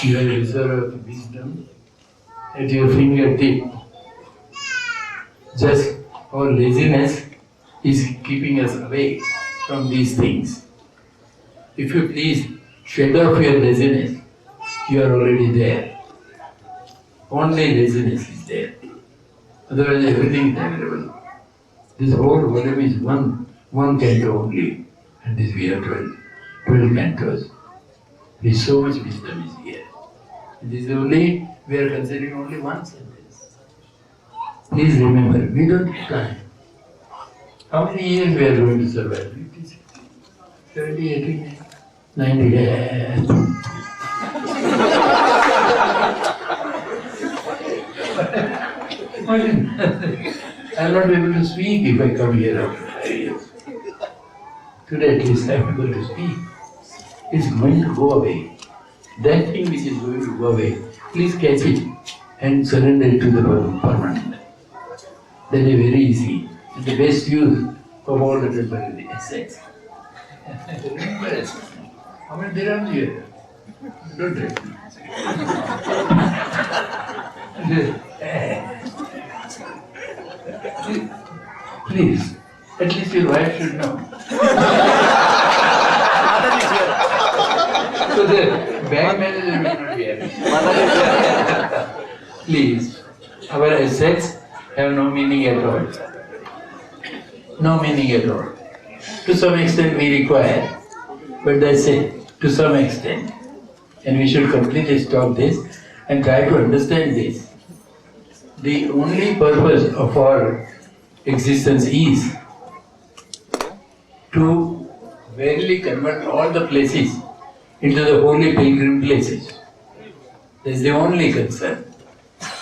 you have a reservoir of wisdom at your fingertip. Just our laziness is keeping us away from these things. If you please shed off your laziness, you are already there. Only laziness is there. Otherwise everything is available. This whole volume is one canto only, and this we have 12 cantos. There is so much wisdom is here. This is only, we are considering only one sentence. Please remember, we don't have time. How many years we are going to survive? 50, 60, 70, 80, 90 years. I will not be able to speak if I come here after 5 years. Today at least I am able to speak. It's going to go away. That thing which is going to go away, please catch it and surrender it to the permanent. That is very easy. It's the best use of all the temporary assets. Remember assets. How many dirhams you have? Don't take Please, at least your wife should know. So the bank manager will not be happy. Please, our assets have no meaning at all. No meaning at all. To some extent we require, but that's it, to some extent. And we should completely stop this and try to understand this. The only purpose of our existence is to verily convert all the places into the holy pilgrim places. That's the only concern.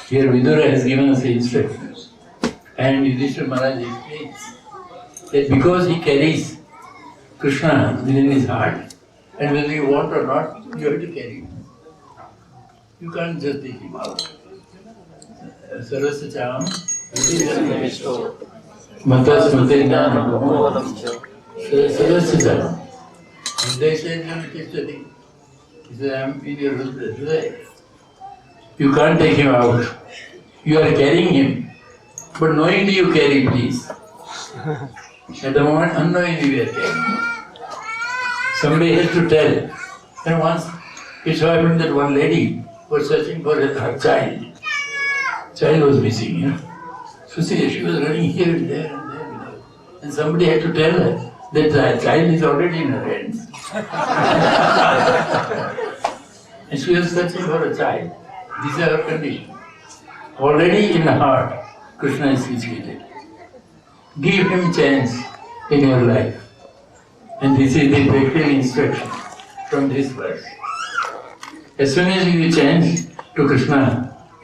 Here Vidura has given us the instructions. And Yudhishthira Maharaj explains that because he carries Krishna within his heart, and whether you want or not, you have to carry him. You can't just take him out. Sarvasacham, Matas Matendana, Sarvasacham. They said, he said, I am in your Hridaya. You can't take him out. You are carrying him. But knowingly you carry, please. At the moment, unknowingly we are carrying. Somebody has to tell. And once it so happened that one lady was searching for her child. Child was missing, So she was running here and there and there. And somebody had to tell her that the child is already in her hands. And she was searching for a child. These are her conditions. Already in the heart, Krishna is situated. Give him chance in your life. And this is the practical instruction from this verse. As soon as you change to Krishna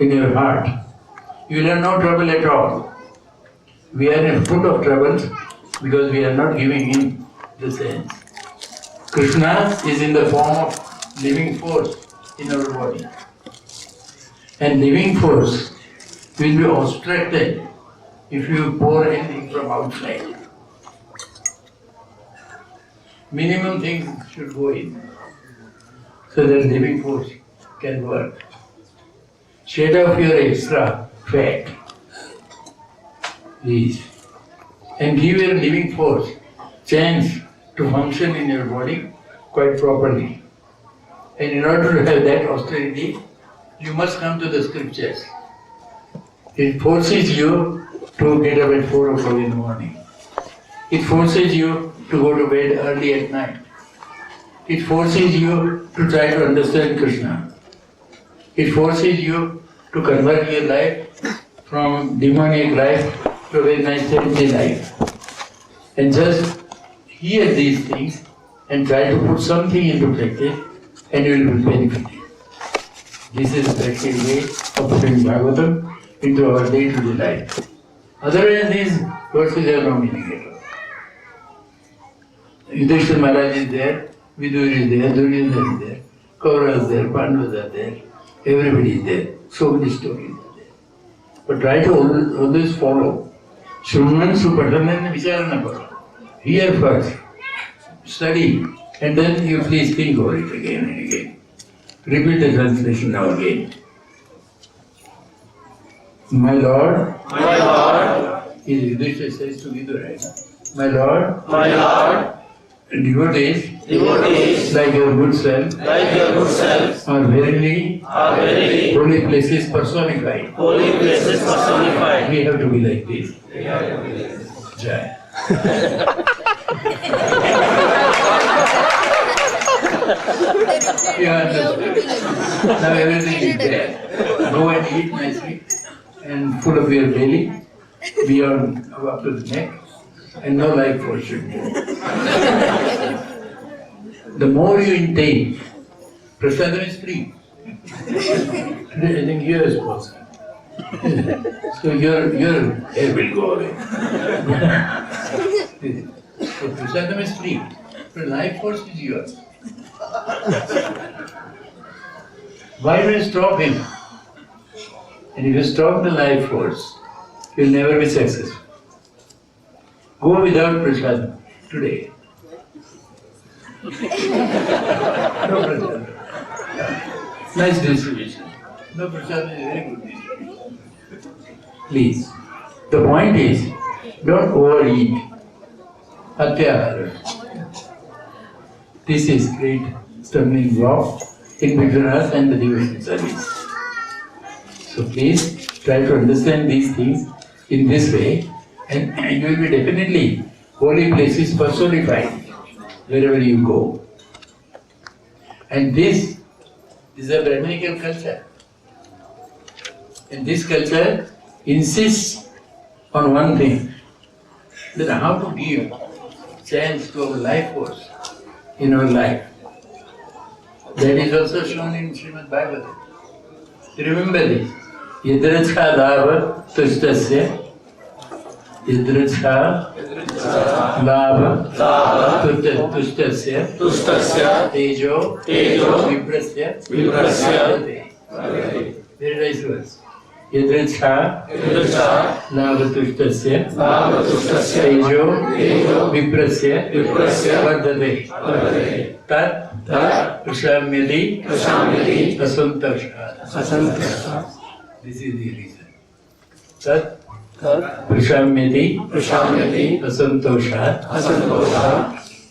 in your heart, you will have no trouble at all. We are in full of troubles because we are not giving him the sense. Krishna is in the form of living force in our body. And living force will be obstructed if you pour anything from outside. Minimum things should go in so that living force can work. Shed off your extra fat, please, and give your living force chance to function in your body quite properly. And in order to have that austerity, you must come to the scriptures. It forces you to get up at 4 o'clock in the morning. It forces you to go to bed early at night. It forces you to try to understand Krishna. It forces you to convert your life from demoniac life to a very nice healthy life. And just hear these things and try to put something into practice and you will be benefited. This is the practical way of putting Bhagavatam into our day-to-day life. Otherwise these verses are no meaning at all. Yudhishthira Maharaj is there, Vidur is there, Duryodhana is there, Kauravas is there, Pandavas are there, everybody is there, so many stories are there. But try to always follow. Shruman Supatanan Vicharana Karo. Hear first, study, and then you please think over it again and again. Repeat the translation now again. My Lord, Yudhishthira says to Vidura, my Lord, devotees, like your good self, are verily holy places personified. We have to be like this. Jai. Now everything is there. Go and eat nicely and full of your belly, beyond up to the neck, and no life force should be. The more you intake, prasadam is free. I think here is possible. So your hair will go away. So prasadam is free, but life force is yours. Why do you stop him? And if you stop the life force, you'll never be successful. Go without prasadam today. No prasadam. Nice distribution. No prasadam is very good distribution. Please. The point is, don't overeat. Atyahara. This is great stumbling block in between us and the devotional service. So please try to understand these things in this way, and you will be definitely holy places personified wherever you go. And this is a Brahminical culture. And this culture insists on one thing, that how to give chance to our life force in our life. That is also shown in Srimad Bhagavatam. Remember this. Yadracha lava tushtasya. Yadracha lava tushtasya. Tejo viprasya. Very nice verse. Yadracha lava tushtasya. Tejo viprasya vardhate. Tat prashamyati asantashad. This is the reason. Tat prashamyati asantashad.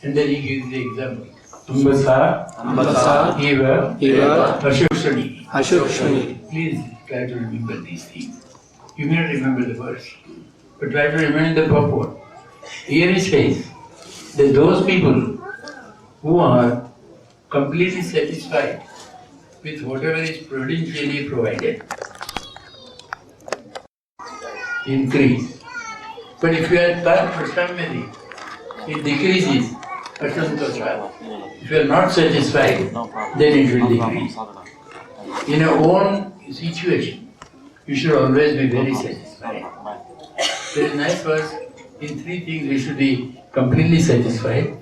And then he gives the example. Ambasa eva ashukshani. Please try to remember these things. You may not remember the verse, but try to remember the purport. Here it says that those people who are completely satisfied with whatever is providentially provided, increase. But if you are tat prasamyati, it decreases asantosha. If you are not satisfied, then it will decrease. In your own situation, you should always be very satisfied. There is a nice verse, in three things we should be completely satisfied,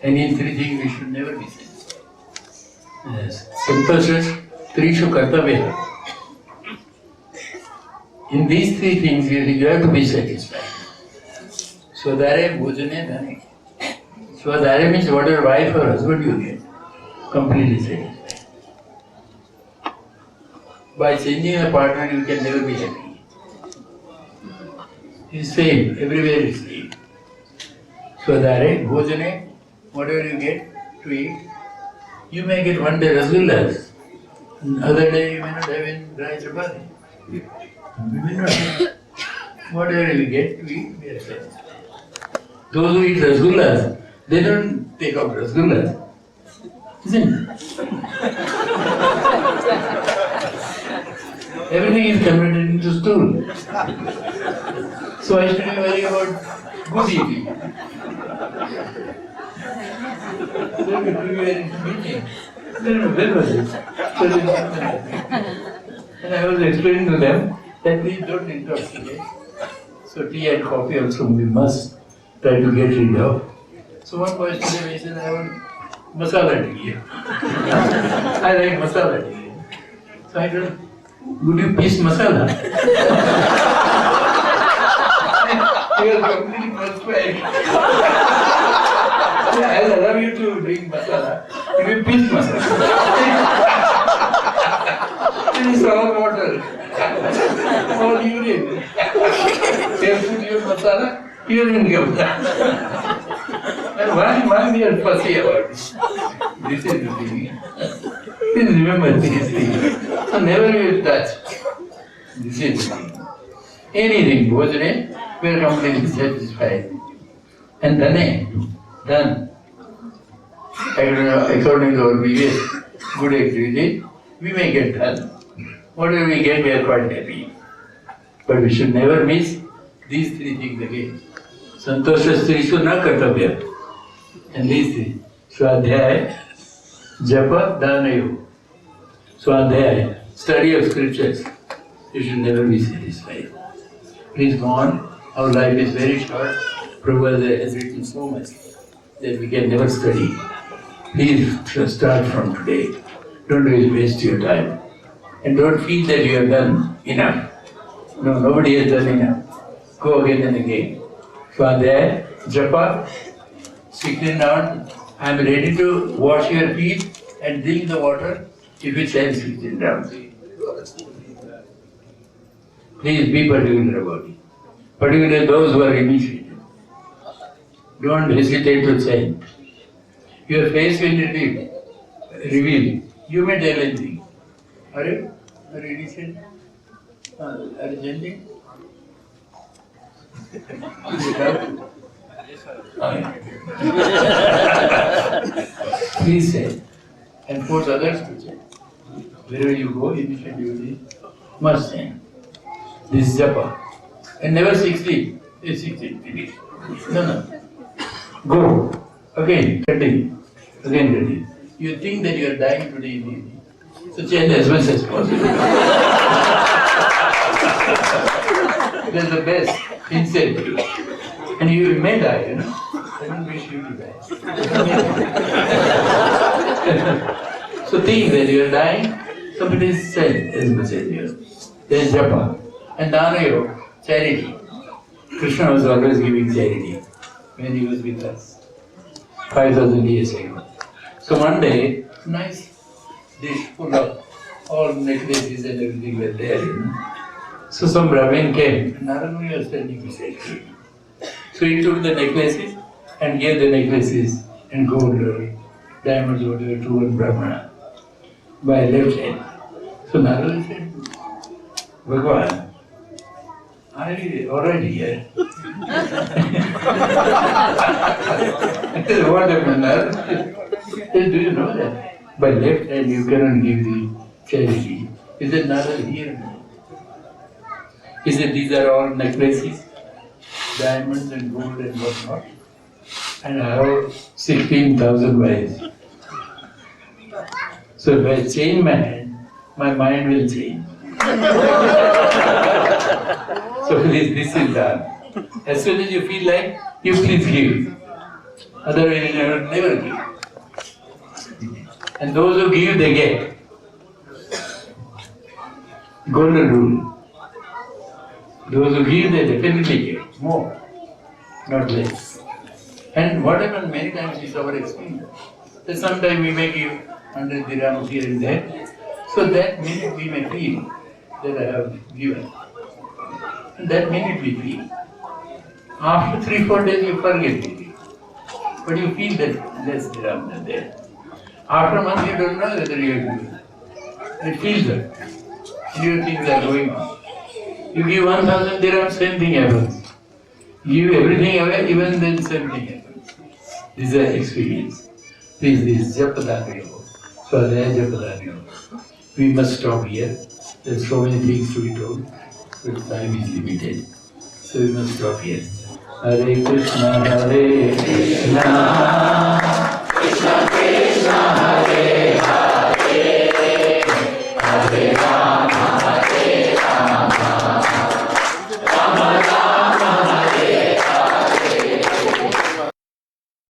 and in three things we should never be satisfied. Yes. Santosha trishu kartavya. In these three things you have to be satisfied. Swadhare bhojane dhane. Swadhare means whatever wife or husband you get, completely satisfied. By changing a partner you can never be happy. It's same, everywhere is same. Swadhare bhojane, whatever you get to eat, you may get one day rasgullas, other day you may not have any dry chapati. You may not have. Whatever you get to eat, we are satisfied. Those who eat rasgullas, they don't take out rasgullas. Isn't it? Everything is converted into stool. So I should be worried about good eating. Then we were in meeting. When was it? And I was explaining to them that we don't intoxicate. So tea and coffee also we must try to get rid of. So one boy today said, I want masala tea. I like masala tea. So I told him, would you piece masala? He was completely persuaded. I'll allow you to drink masala. If you piece masala. It is all water. All urine. They put your masala, urine comes out. And why we are fussy about this? This is the thing. Please remember these things. So never will touch. This is the thing. Anything, bhojane, we are completely satisfied. And done. According to our previous good activity, we may get done. Whatever we get, we are quite happy. But we should never miss these three things again. Santosha strishu na kartavya. And these three. Swadhyaya, japa, danayo. Swadhyaya, study of scriptures. You should never be satisfied. Please go on. Our life is very short. Prabhupada has written so much that we can never study. Please start from today. Don't waste your time. And don't feel that you have done enough. No, nobody has done enough. Go again and again. Swadhyaya, japa, sitting down. I am ready to wash your feet and drink the water if it says sitting down. Please be particular about it. Particularly those who are initiated. Don't hesitate to change. Your face will reveal. You may tell anything. Are you initiated? Are you changing? Please say. And force others to change. Wherever you go, initiative must change. This is japa. And never 60. It's 60. Finish. No. Go. Again, continue. Again, continue. You think that you are dying today in the evening. So change as much as possible. That's the best incentive. And you may die, you know. I don't wish you to die. So think that you are dying, so please change as much as you are. Then japa. And danayo, charity. Krishna was always giving charity when he was with us. 5,000 years ago. So one day, nice dish full of all necklaces and everything were there, you know. So some Brahmin came, and Narayana was standing beside him. So he took the necklaces and gave the necklaces and gold or diamonds or whatever to one Brahmana by left hand. So Narayana said, Bhagavan, are you already here? What happened, Narayana? Do you know that? By left hand you cannot give the charity. Is it Narayana here? He said, these are all necklaces, diamonds and gold and whatnot. and I have 16,000 wives. So if I change my hand, my mind will change. So this is done. As soon as you feel like, you please give. Otherwise you will never give. And those who give, they get. Golden rule. Those who give, they definitely get more, not less. And what happens many times is our experience. That sometimes we may give 100 dirhams here and there. So that minute we may feel that I have given. And that minute we feel. After 3-4 days you forget it. But you feel that less dirhams are there. After a month you don't know whether you have given. It feels that. New things are going on. You give 1,000 dirhams, same thing happens. You give everything away, even then same thing happens. This is an experience. This is Japadaniyo. Swadhyaya Japadaniyo. We must stop here. There's so many things to be told, but time is limited. So we must stop here. Hare Krishna, Hare Krishna, Krishna